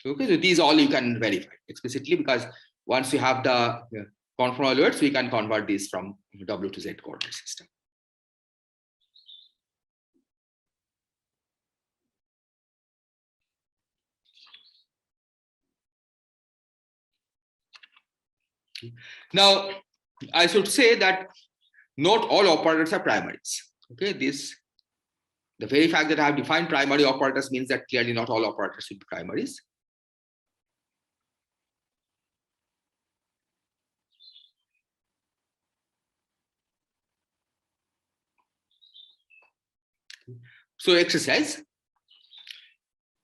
S2: 1. Okay, so these all you can verify explicitly, because once you have the conformal weights, we can convert these from W to Z coordinate system. Now, I should say that not all operators are primaries. Okay, the very fact that I have defined primary operators means that clearly not all operators should be primaries. So exercise,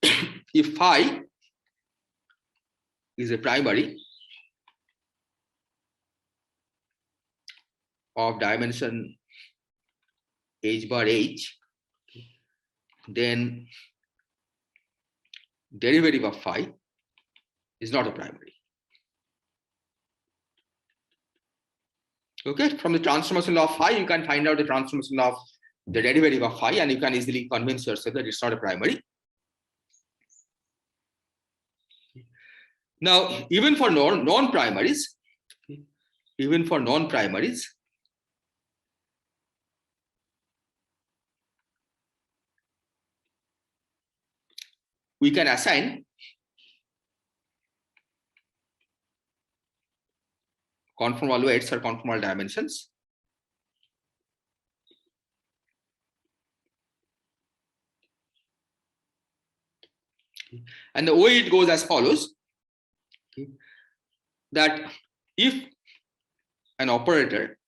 S2: if phi is a primary of dimension h bar h, then derivative of phi is not a primary. Okay, from the transformation law of phi, you can find out the transformation of the derivative of phi, and you can easily convince yourself that it's not a primary. Now, even for non-primaries, we can assign conformal weights or conformal dimensions. And the way it goes as follows, that if an operator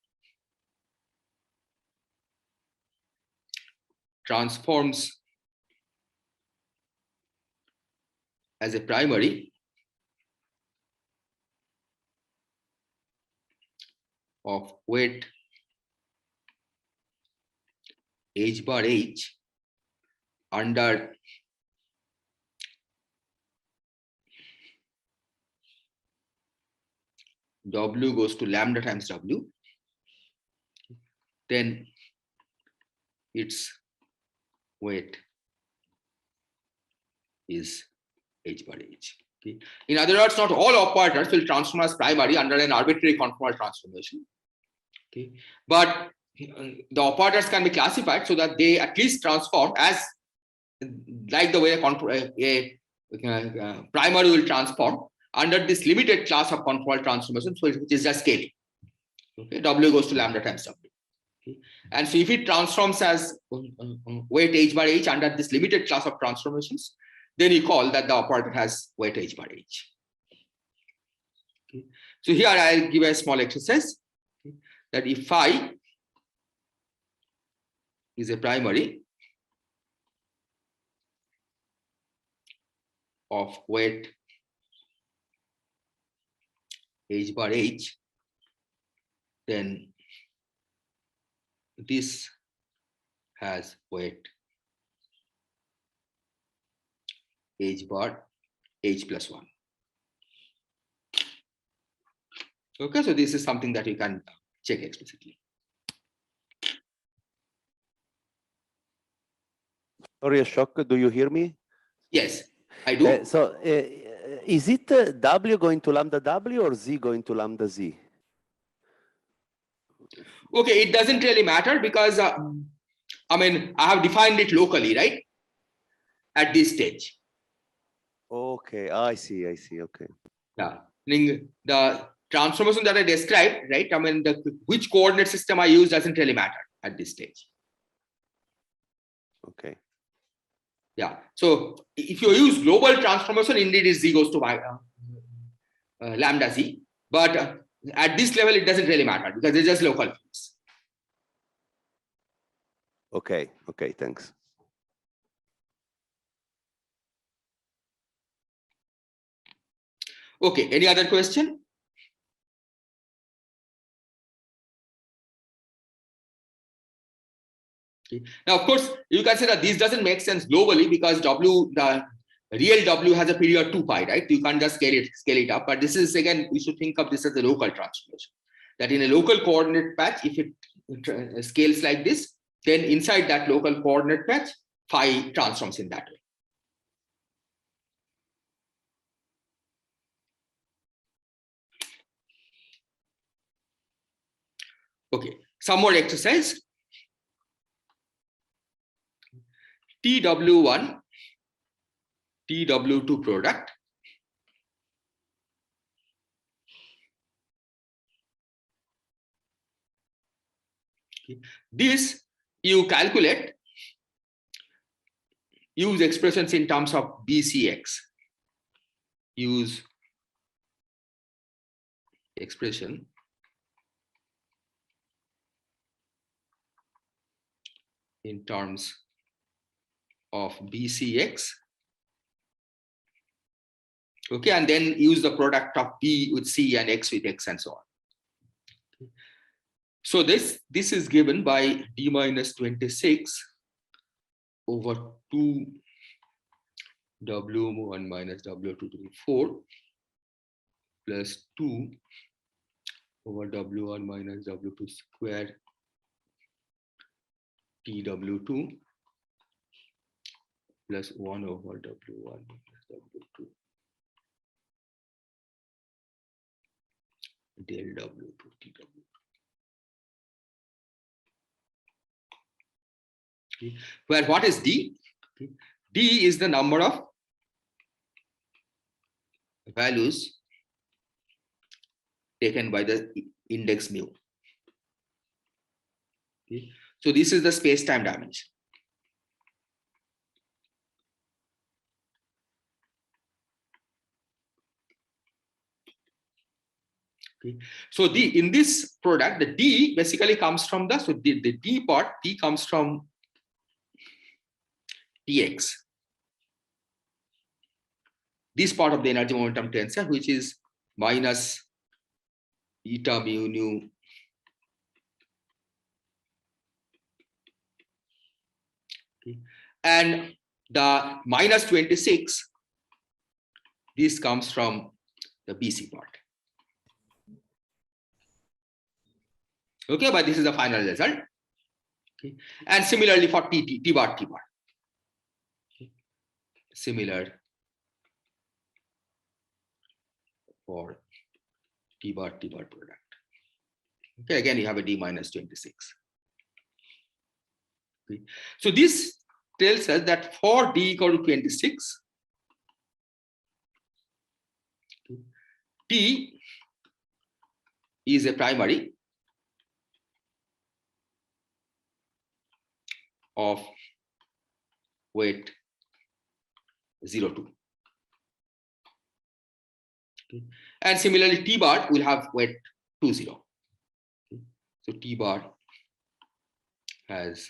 S2: transforms as a primary of weight h bar h under W goes to lambda times W, then its weight is h bar h. Okay. In other words, not all operators will transform as primary under an arbitrary conformal transformation. Okay. But the operators can be classified so that they at least transform as like the way a primary will transform under this limited class of conformal transformation, so which is just scaling. Okay, W goes to lambda times W. Okay. And so if it transforms as weight h bar h under this limited class of transformations, then you call that the operator has weight h bar h. Okay. So here I'll give a small exercise, okay, that if phi is a primary of weight h bar h, then this has weight h bar h plus 1. Okay, so this is something that you can check explicitly.
S1: Sorry, Ashoke, do you hear me?
S2: Yes, I do.
S1: Is it W going to lambda W or Z going to lambda Z?
S2: Okay, it doesn't really matter because I mean, I have defined it locally, right? At this stage.
S1: Okay, I see, okay.
S2: Yeah, meaning the transformation that I described, right? I mean, which coordinate system I use doesn't really matter at this stage.
S1: Okay.
S2: Yeah, so if you use global transformation, indeed is Z goes to lambda Z, but at this level, it doesn't really matter because it's just local fields.
S1: Okay, thanks.
S2: Okay, any other question? Okay. Now, of course, you can say that this doesn't make sense globally because W, the real W has a period 2 pi, right? You can't just scale it up. But this is, again, we should think of this as a local transformation. That in a local coordinate patch, if it scales like this, then inside that local coordinate patch, phi transforms in that way. Okay, some more exercise. TW1, TW2 product. Okay. This you calculate, use expressions in terms of BCX. Use expression in terms of BCX. Okay, and then use the product of B with C and X with X and so on. Okay. So this is given by D minus 26 over 2 W1 minus W2 to the 4 plus 2 over W1 minus W2 square TW2 plus 1 over W1 minus W2 del W2 TW2. Okay. Where what is D? Okay. D is the number of values taken by the index mu. Okay. So this is the space-time dimension. Okay. So in this product, the D basically comes from the D part, D comes from Tx. This part of the energy momentum tensor, which is minus eta mu nu okay. And the minus 26, this comes from the BC part. Okay, but this is the final result. Okay. And similarly for T bar. Okay. Similar for T bar product. Okay, again you have a D minus 26. Okay. So this tells us that for D equal to 26, okay, T is a primary of weight 0,2. Okay. And similarly, T bar will have weight 20. Okay. So T bar has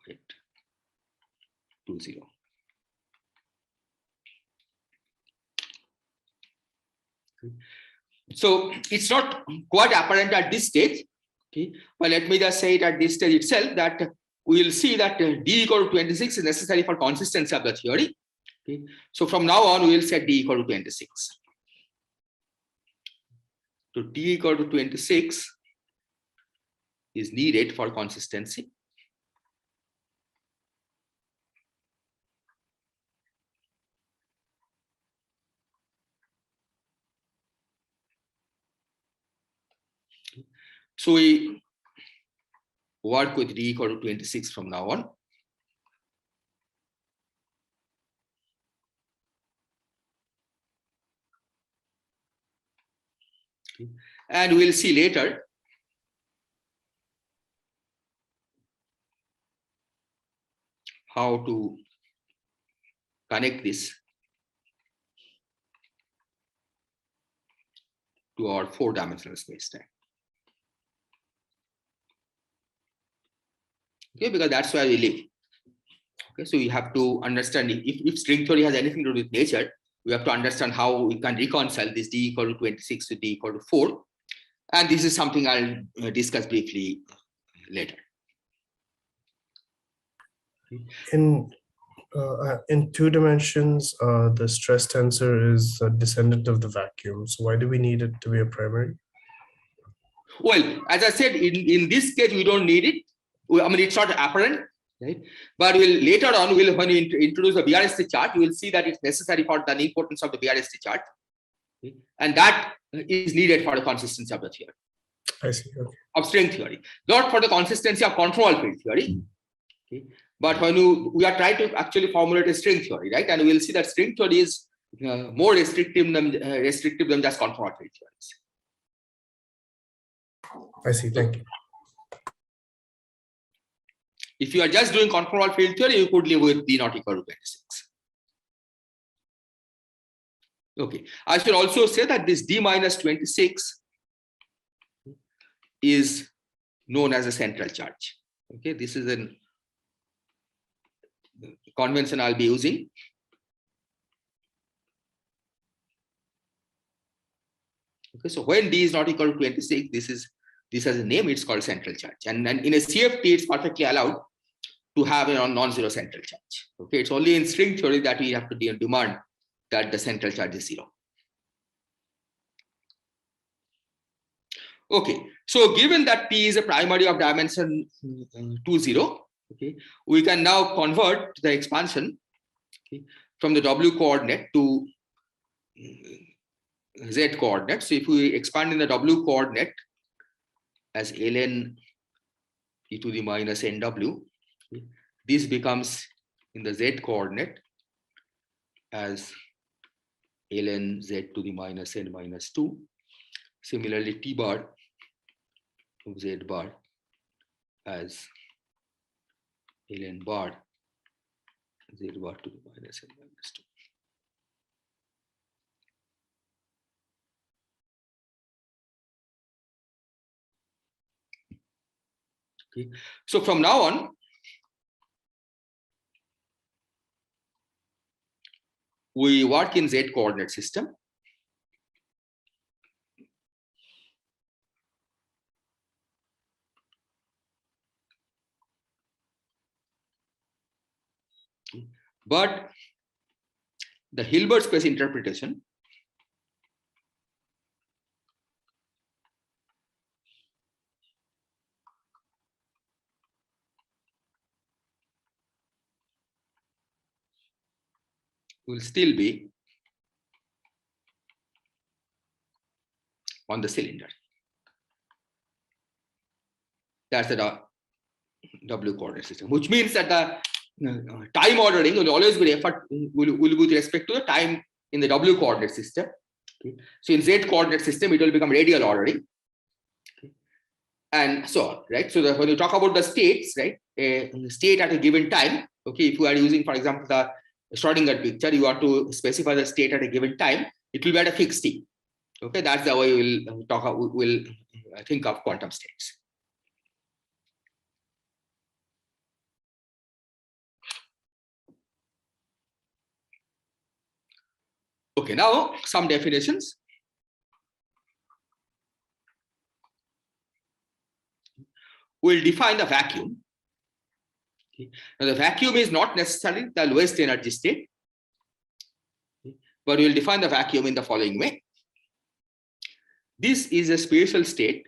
S2: weight 20. Okay. So it's not quite apparent at this stage. Okay, but let me just say it at this stage itself that we will see that D equal to 26 is necessary for consistency of the theory. Okay, so from now on we will set D equal to 26. So D equal to 26 is needed for consistency. So we work with D equal to 26 from now on. Okay. And we'll see later how to connect this to our four-dimensional space-time. Okay, because that's where we live. Okay, so we have to understand if string theory has anything to do with nature, we have to understand how we can reconcile this D equal to 26 to D equal to 4. And this is something I'll discuss briefly later.
S5: In 2 dimensions, the stress tensor is a descendant of the vacuum. So why do we need it to be a primary?
S2: Well, as I said, in this case, we don't need it. I mean, it's not apparent, right? But later on, when we introduce the BRST chart, you will see that it's necessary for the importance of the BRST chart. Okay? And that is needed for the consistency of the theory.
S5: I see. Okay.
S2: Of string theory, not for the consistency of control field theory. Okay? But when we are trying to actually formulate a string theory, right? And we'll see that string theory is more restrictive than just control field theories.
S5: I see. Thank you.
S2: If you are just doing control field theory, you could live with D not equal to 26. Okay. I should also say that this D minus 26 is known as a central charge. Okay. This is a convention I'll be using. Okay. So when D is not equal to 26, this has a name, it's called central charge. And in a CFT, it's perfectly allowed to have a non-zero central charge. Okay, it's only in string theory that we have to demand that the central charge is 0. Okay, so given that P is a primary of dimension 2, 0, okay, we can now convert the expansion, okay, from the W coordinate to Z coordinate. So if we expand in the W coordinate as ln e to the minus nw, okay, this becomes in the Z coordinate as ln z to the minus n minus 2. Similarly, T bar of Z bar as ln bar Z bar to the minus n minus 2. Okay. So from now on, we work in Z coordinate system. But the Hilbert space interpretation will still be on the cylinder. That's the W coordinate system, which means that the time ordering will always be will be with respect to the time in the W coordinate system. Okay. So in Z coordinate system, it will become radial ordering, okay, and so on, right? So when you talk about the states, right, a state at a given time, okay, if you are using, for example, the Schrodinger picture, you want to specify the state at a given time, it will be at a fixed t. Okay, that's the way we'll think of quantum states. Okay, now some definitions. We'll define the vacuum. Okay. Now the vacuum is not necessarily the lowest energy state, okay, but we'll define the vacuum in the following way. This is a spatial state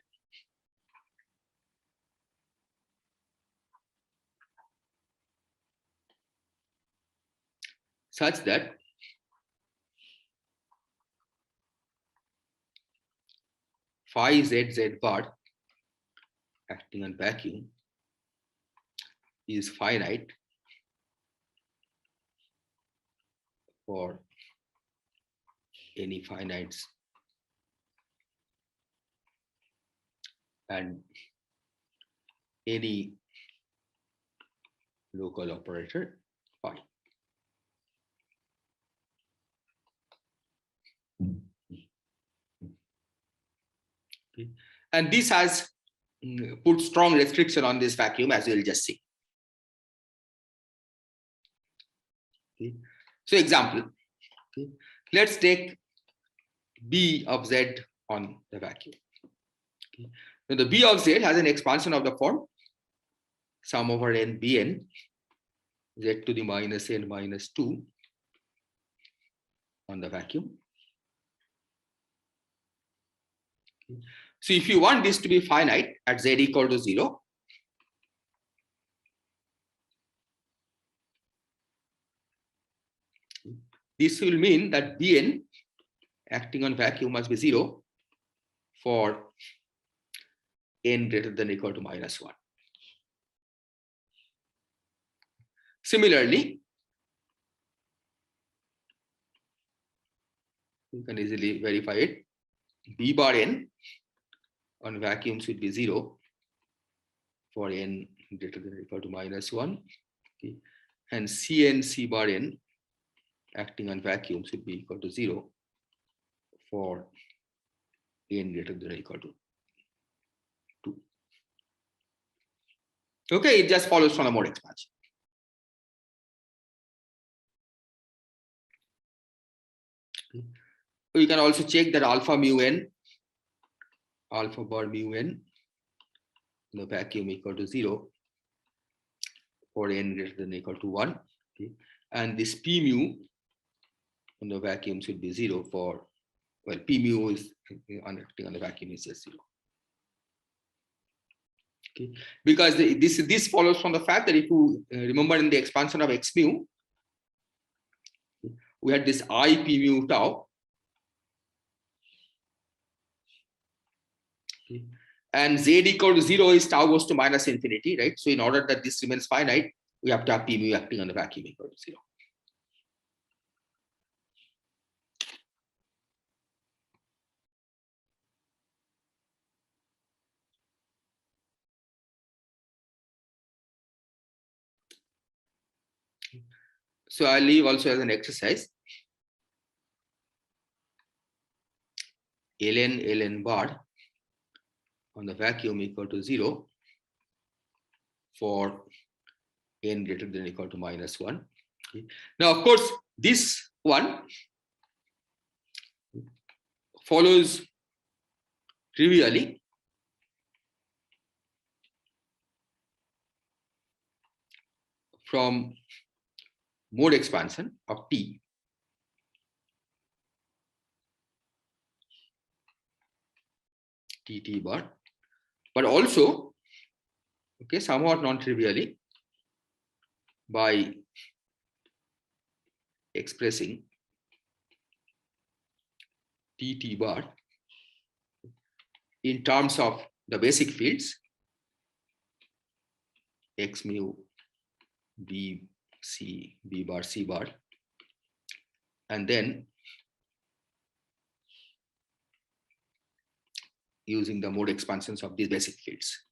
S2: such that phi z bar acting on vacuum is finite for any finites and any local operator phi. Okay. And this has put strong restriction on this vacuum, as we'll just see. Okay. So example, okay, let's take B of Z on the vacuum. Okay. Now the B of Z has an expansion of the form sum over n Bn Z to the minus n minus 2 on the vacuum. Okay. So if you want this to be finite at Z equal to 0, this will mean that Bn acting on vacuum must be 0 for n greater than or equal to minus 1. Similarly, you can easily verify it. B bar n on vacuum should be 0 for n greater than or equal to minus 1. Okay. And Cn C bar n acting on vacuum should be equal to 0 for n greater than or equal to 2. Okay, it just follows from a mode expansion. Okay. You can also check that alpha mu n, alpha bar mu n, the vacuum equal to 0 for n greater than or equal to 1. Okay. And this p mu on the vacuum should be 0 for, well, p mu is acting on the vacuum is just 0. Okay. Because this follows from the fact that if you remember in the expansion of x mu, we had this I p mu tau. Okay. And z equal to 0 is tau goes to minus infinity, right? So in order that this remains finite, we have to have p mu acting on the vacuum equal to 0. So I'll leave also as an exercise. ln bar on the vacuum equal to 0 for n greater than or equal to minus 1. Okay. Now, of course, this one follows trivially from mode expansion of t bar, but also, okay, somewhat non-trivially by expressing tt bar in terms of the basic fields x mu b c b bar c bar, and then using the mode expansions of these basic fields.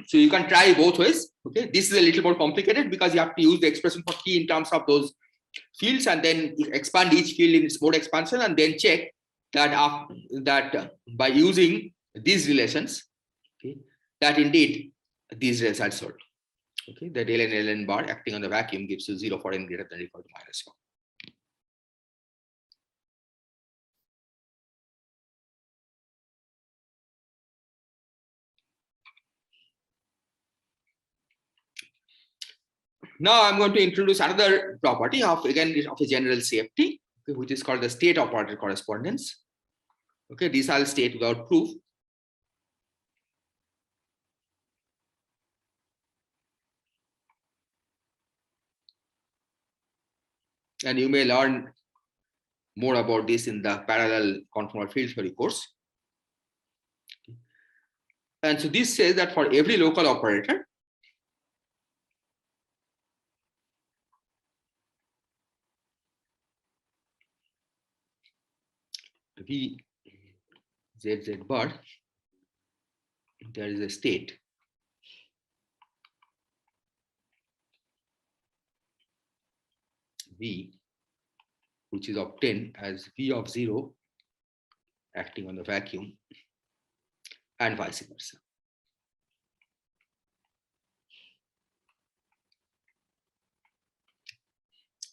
S2: So you can try both ways. Okay, this is a little more complicated because you have to use the expression for t in terms of those fields and then expand each field in its mode expansion and then check that by using these relations, okay, that indeed these results hold. Okay, that ln bar acting on the vacuum gives you 0 for n greater than or equal to minus 1. Now I'm going to introduce another property of, again, of a general CFT, okay, which is called the state operator correspondence. Okay, this I'll state without proof. And you may learn more about this in the parallel conformal field theory course. And so this says that for every local operator, V z bar, there is a state V, which is obtained as V of 0 acting on the vacuum and vice versa.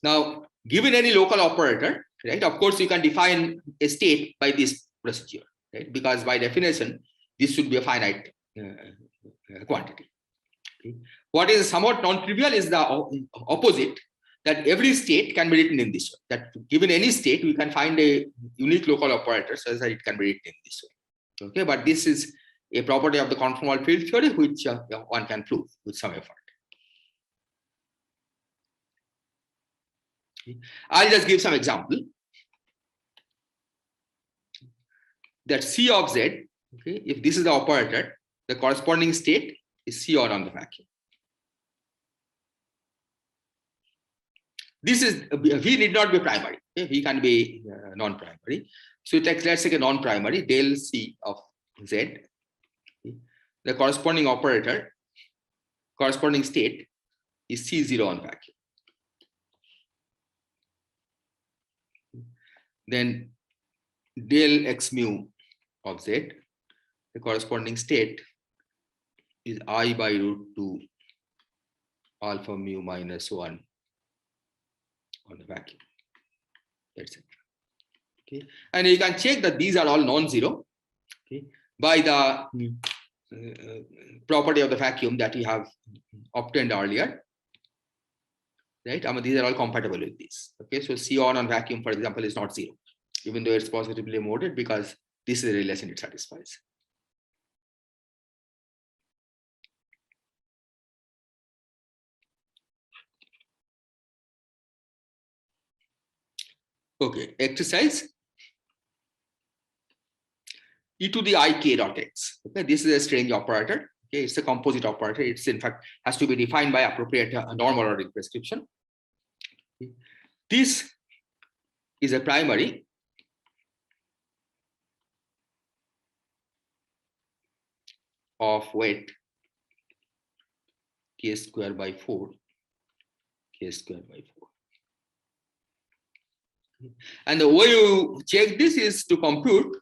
S2: Now, given any local operator, right, of course, you can define a state by this procedure, right? Because by definition, this should be a finite quantity. Okay. What is somewhat non-trivial is the opposite, that every state can be written in this way. That given any state, we can find a unique local operator so that it can be written in this way. Okay, but this is a property of the conformal field theory which one can prove with some effort. Okay. I'll just give some example. That C of Z, okay, if this is the operator, the corresponding state is C on the vacuum. This is V need not be primary. Okay? V can be non-primary. So let's take a non-primary del C of Z. Okay? The corresponding operator, corresponding state is C0 on vacuum. Then del X mu of Z, the corresponding state is I by root 2 alpha mu minus 1 on the vacuum, etc. Okay, and you can check that these are all non-zero, okay, by the property of the vacuum that we have obtained earlier, right? I mean, these are all compatible with this. Okay, so C1 on vacuum, for example, is not zero, even though it's positively moded, because this is a relation it satisfies. Okay, exercise e to the I k dot x. Okay, this is a strange operator. Okay, it's a composite operator. It's in fact has to be defined by appropriate normal ordering prescription. Okay. This is a primary of weight k square by 4, k square by 4. And the way you check this is to compute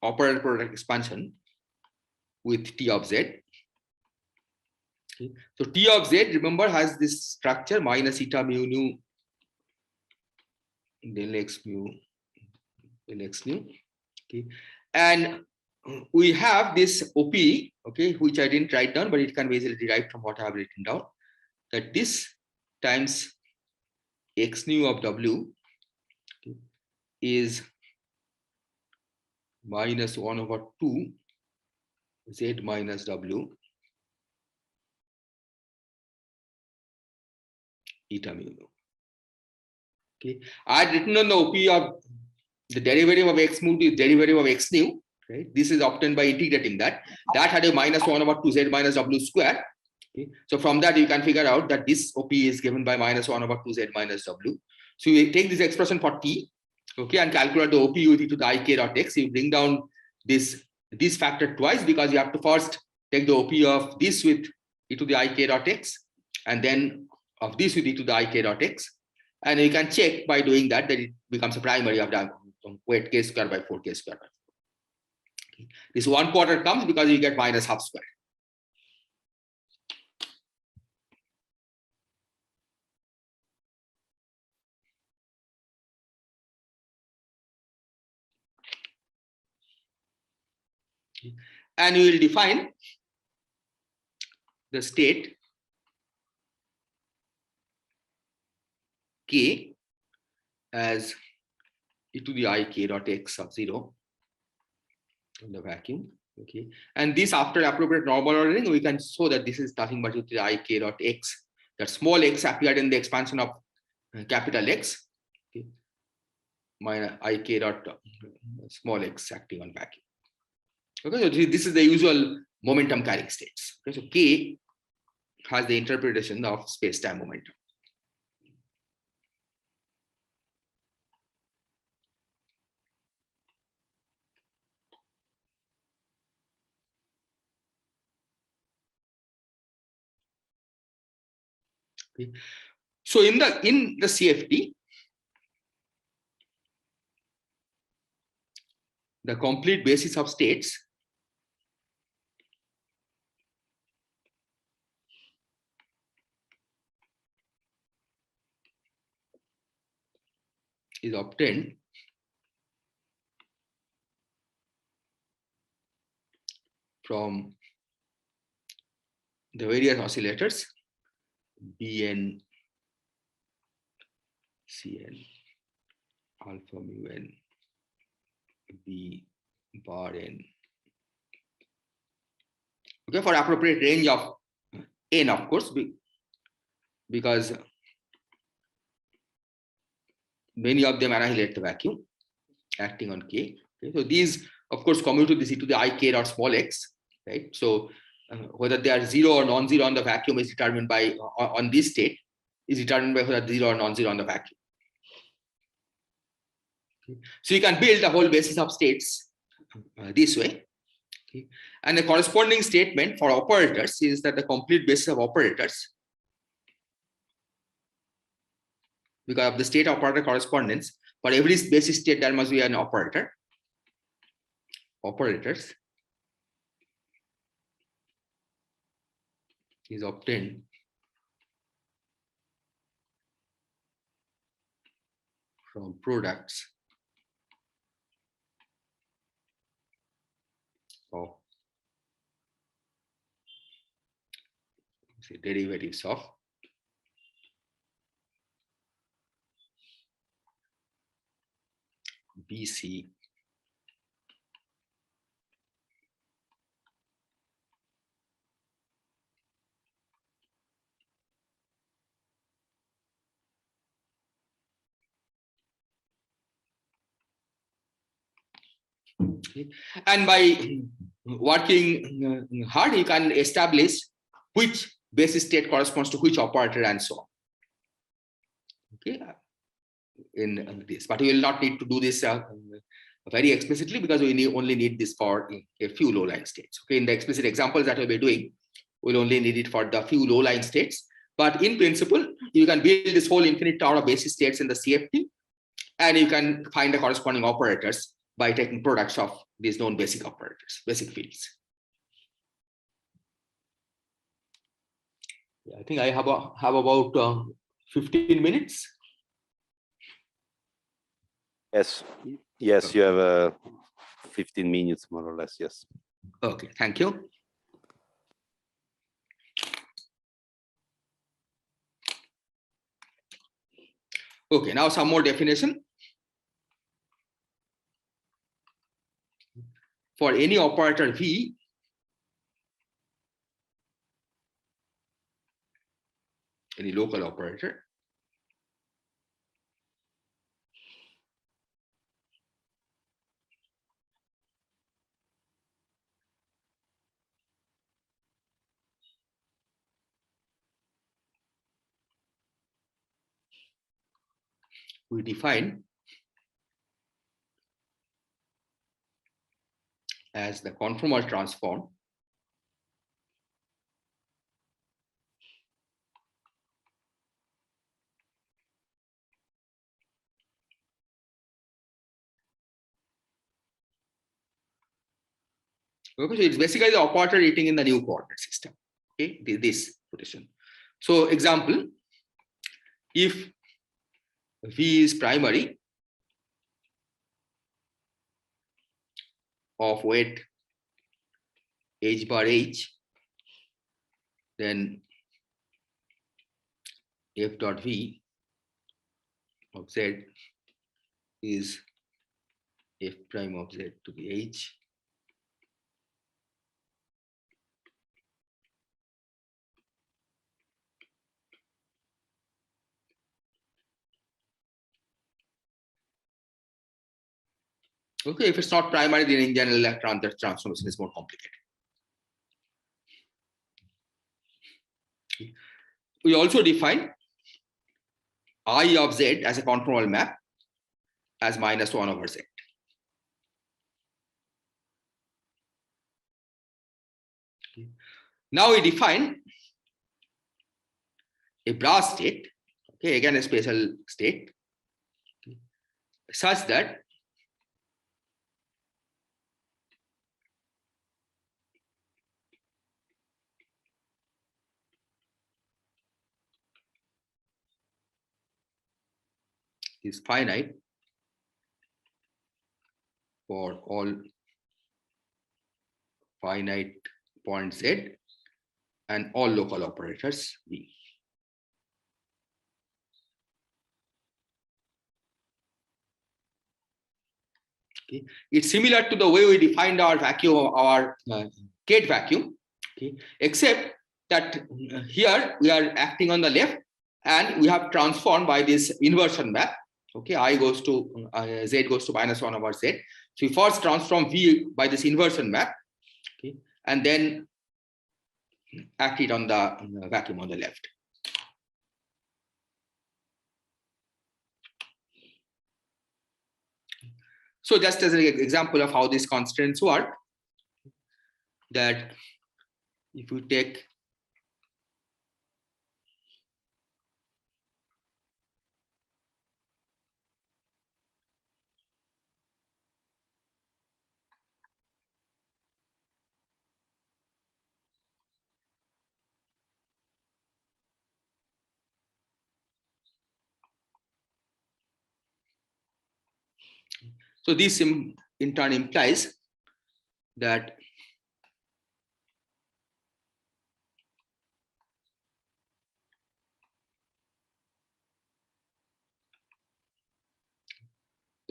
S2: operator product expansion with T of Z. Okay. So T of Z, remember, has this structure minus eta mu nu del x mu del x nu. Okay. And we have this OP, okay, which I didn't write down, but it can be easily derived from what I have written down, that this times x nu of W, okay, is minus 1 over 2 Z minus W eta mu nu. Okay, I had written on the OP of the derivative of x mu is derivative of x nu. Right? This is obtained by integrating that. That had a minus 1 over 2 Z minus W square. Okay. So from that, you can figure out that this OP is given by minus 1 over 2 Z minus W. So we take this expression for T, okay, and calculate the OP with e to the I k dot x. You bring down this factor twice, because you have to first take the OP of this with e to the I k dot x, and then of this with e to the I k dot x. And you can check by doing that it becomes a primary of the weight k square by 4, k square by 4. Okay. This 1/4 comes because you get minus half square. Okay. And we will define the state k as e to the I k dot x of 0 in the vacuum. Okay, and this after appropriate normal ordering, we can show that this is nothing but e to the I k dot x. That small x appeared in the expansion of capital X. Okay, minus I k dot small x acting on vacuum. Okay, so this is the usual momentum carrying states. Okay, so k has the interpretation of space-time momentum. Okay. So in the CFT, the complete basis of states is obtained from the various oscillators Bn, Cn, alpha mu n, B bar n. Okay, for appropriate range of n, of course, because many of them annihilate the vacuum acting on k. Okay, so these, of course, commute to this e to the I k dot small x, right? So whether they are 0 or non-zero on the vacuum is determined by on this state is determined by whether 0 or non-zero on the vacuum. Okay. So you can build a whole basis of states this way. Okay. And the corresponding statement for operators is that the complete basis of operators, because of the state operator correspondence, for every basis state there must be an operator. Operators is obtained from products of derivatives of BC and by working hard, you can establish which basis state corresponds to which operator and so on. Okay, in this, but we will not need to do this very explicitly because we only need this for a few low-lying states. Okay, in the explicit examples that we'll be doing, we'll only need it for the few low-lying states. But in principle, you can build this whole infinite tower of basis states in the CFT, and you can find the corresponding operators by taking products of these known basic operators, basic fields. I think I have about 15 minutes.
S1: Yes, yes, you have 15 minutes more or less. Yes.
S2: Okay, thank you. Okay, now some more definition. For any operator V, any local operator, we define as the conformal transform okay, so it's basically the operator written in the new coordinate system. Okay, this position. So example, if V is primary of weight h bar h, then f dot v of z is f prime of z to be h. Okay, if it's not primary, then in general the transformation is more complicated. We also define I of z as a conformal map as -1 over z. Okay. Now we define a brass state, okay, again a spatial state, okay, such that is finite for all finite points z and all local operators v. Okay. It's similar to the way we defined our vacuum, our Kate vacuum, okay, except that here we are acting on the left and we have transformed by this inversion map. Okay, I goes to z goes to -1 over z. So we first transform v by this inversion map, okay, and then act it on the vacuum on the left. So just as an example of how these constraints work, that if you take So this in turn implies that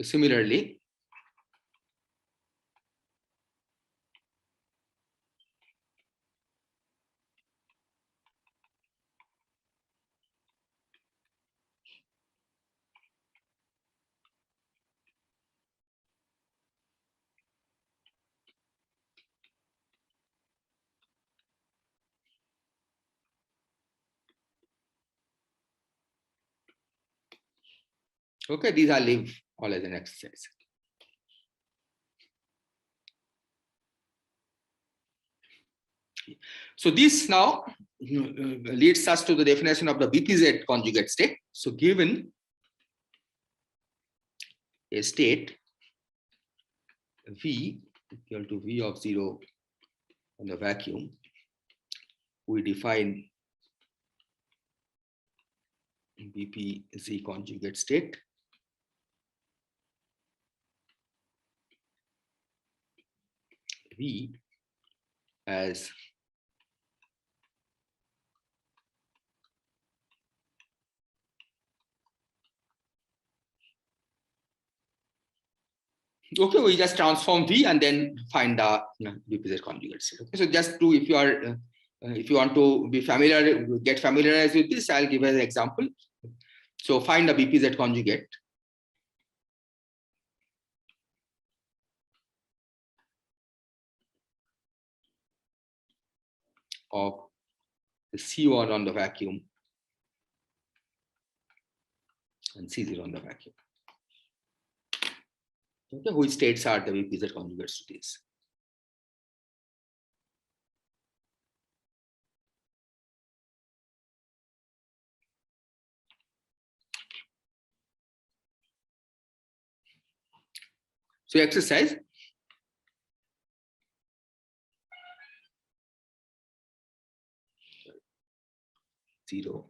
S2: similarly, okay, these are leave all as an exercise. So this now leads us to the definition of the BPZ conjugate state. So given a state V equal to V of 0 on the vacuum, we define BPZ conjugate state V as okay, we just transform V and then find the BPZ conjugate state. Okay, so just to, if you want to be familiar, get familiarized with this, I'll give an example. So find the BPZ conjugate of the C1 on the vacuum and C0 on the vacuum. Okay, which states are the BPZ conjugates to this? So exercise. Zero,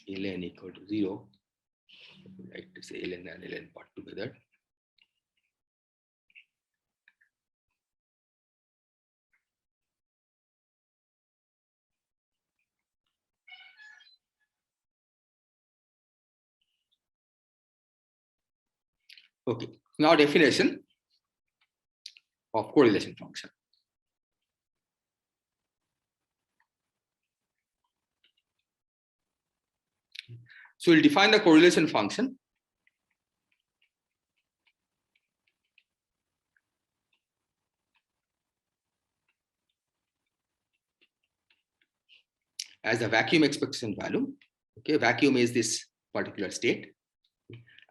S2: ln equal to 0. I would like to say ln and ln part together. Okay, now definition of correlation function. So we'll define the correlation function as a vacuum expectation value. Okay, vacuum is this particular state,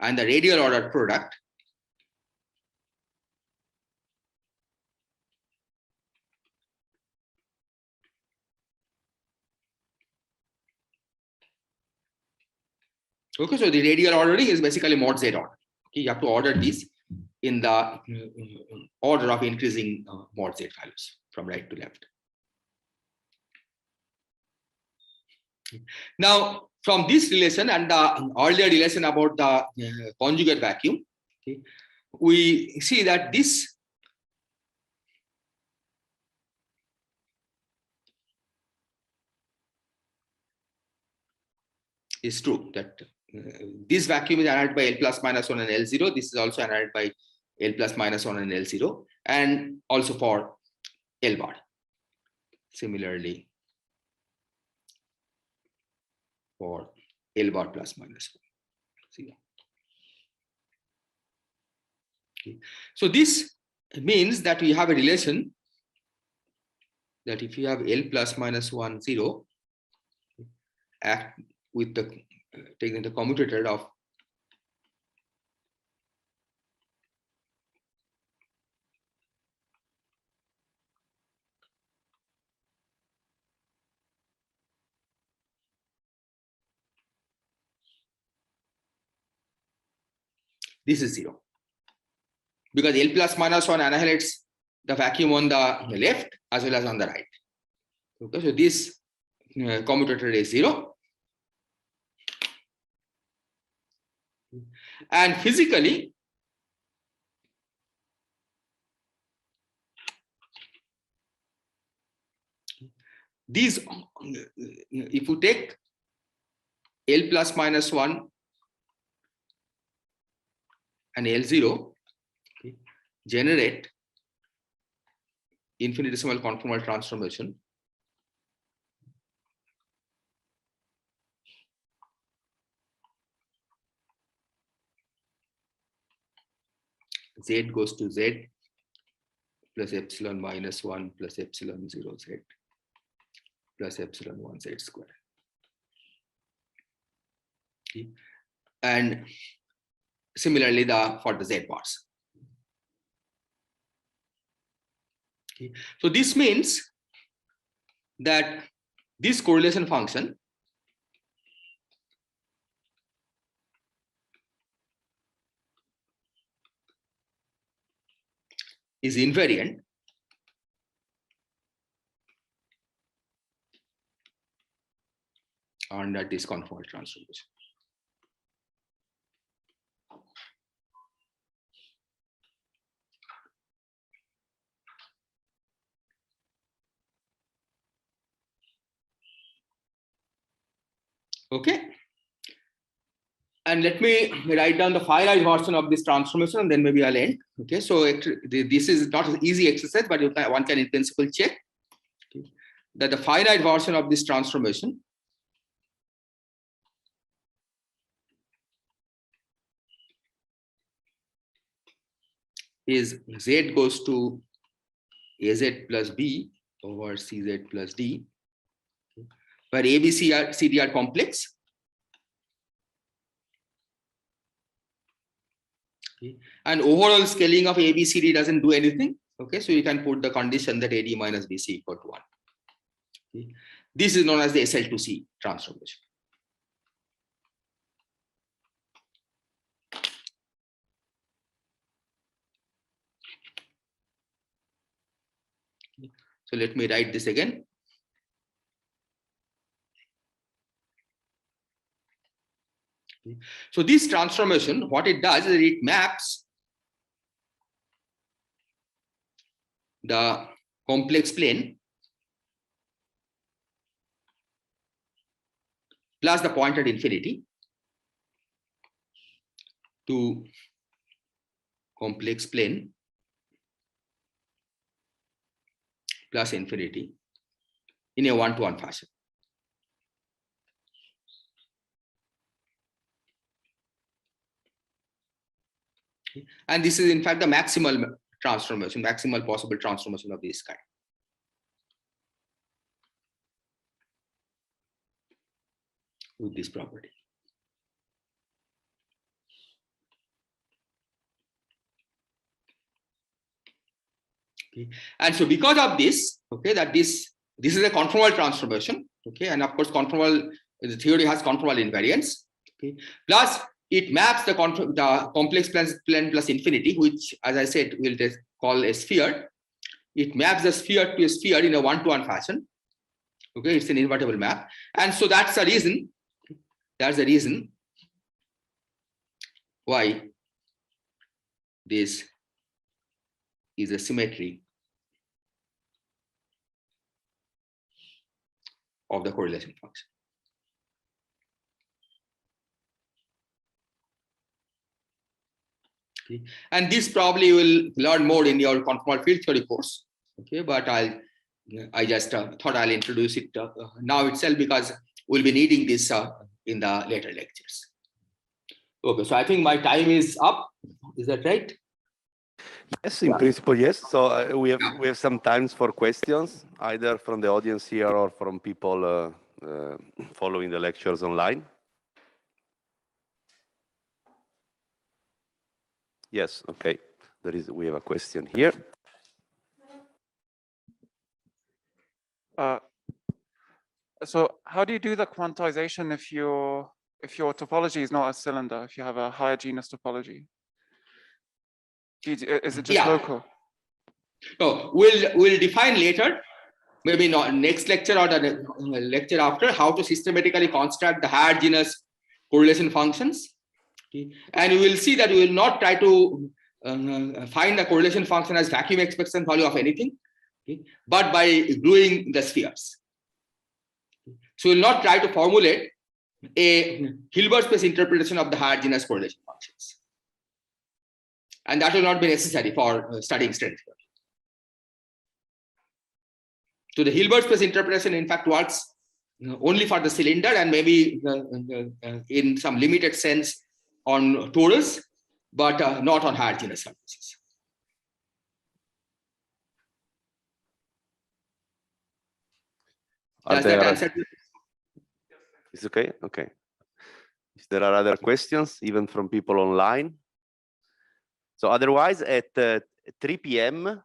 S2: and the radial order product okay, so the radial ordering is basically mod Z order. Okay, you have to order these in the order of increasing mod Z values from right to left. Now, from this relation and the earlier relation about the conjugate vacuum, okay, we see that this is true, that this vacuum is annulled by L plus minus 1 and L0. This is also annulled by L plus minus 1 and L0, and also for L bar. Similarly, for L bar plus minus 0. Okay. So this means that we have a relation that if you have L plus minus 1, 0, act with the taking the commutator of this is 0, because L plus minus 1 annihilates the vacuum on the left as well as on the right. Okay, so this commutator is 0. And physically, these, if you take L plus minus 1 and L0, okay, generate infinitesimal conformal transformation Z goes to Z plus epsilon minus 1 plus epsilon 0 Z plus epsilon 1 Z square. Okay. And similarly for the Z bars. Okay. So this means that this correlation function is invariant under this conformal transformation. Okay. And let me write down the finite version of this transformation, and then maybe I'll end. Okay, so this is not an easy exercise, but one can in principle check, okay, that the finite version of this transformation is Z goes to AZ plus B over CZ plus D, where A, B, C, D are complex. Okay. And overall scaling of ABCD doesn't do anything. Okay, so you can put the condition that AD minus BC equal to 1. Okay. This is known as the SL2C transformation. Okay. So let me write this again. So this transformation, what it does is it maps the complex plane plus the point at infinity to complex plane plus infinity in a one-to-one fashion. And this is in fact the maximal transformation, maximal possible transformation of this kind. With this property. Okay. And so because of this, okay, that this is a conformal transformation, okay, and of course the theory has conformal invariance, okay, plus it maps the complex plane plus infinity, which, as I said, we'll just call a sphere. It maps the sphere to a sphere in a one-to-one fashion. Okay, it's an invertible map, and so that's the reason. That's the reason why this is a symmetry of the correlation function. Okay. And this probably you will learn more in your conformal field theory course. Okay, but I just thought I'll introduce it now itself because we'll be needing this in the later lectures. Okay, so I think my time is up. Is that right?
S1: Yes, in principle, yes. So we have some times for questions, either from the audience here or from people following the lectures online. Yes, okay. We have a question here.
S6: So how do you do the quantization if your topology is not a cylinder, if you have a higher genus topology? Is it just local?
S2: No, we'll define later, maybe not next lecture or the lecture after, how to systematically construct the higher genus correlation functions. Okay. And we will see that we will not try to find the correlation function as vacuum expectation value of anything, okay, but by gluing the spheres. So we'll not try to formulate a Hilbert space interpretation of the higher genus correlation functions. And that will not be necessary for studying string theory. So the Hilbert space interpretation, in fact, works only for the cylinder and maybe in some limited sense on torus, but not on higher genus surfaces. Does that answer?
S1: It's okay. Okay. If there are other questions, even from people online. So otherwise, at 3 p.m.,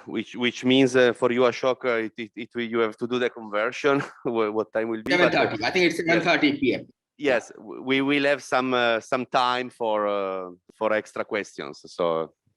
S1: which means for you, Ashoke, you have to do the conversion. What time will be?
S2: 7:30. I think it's 7:30 p.m.
S1: Yes, we will have some time for extra questions. So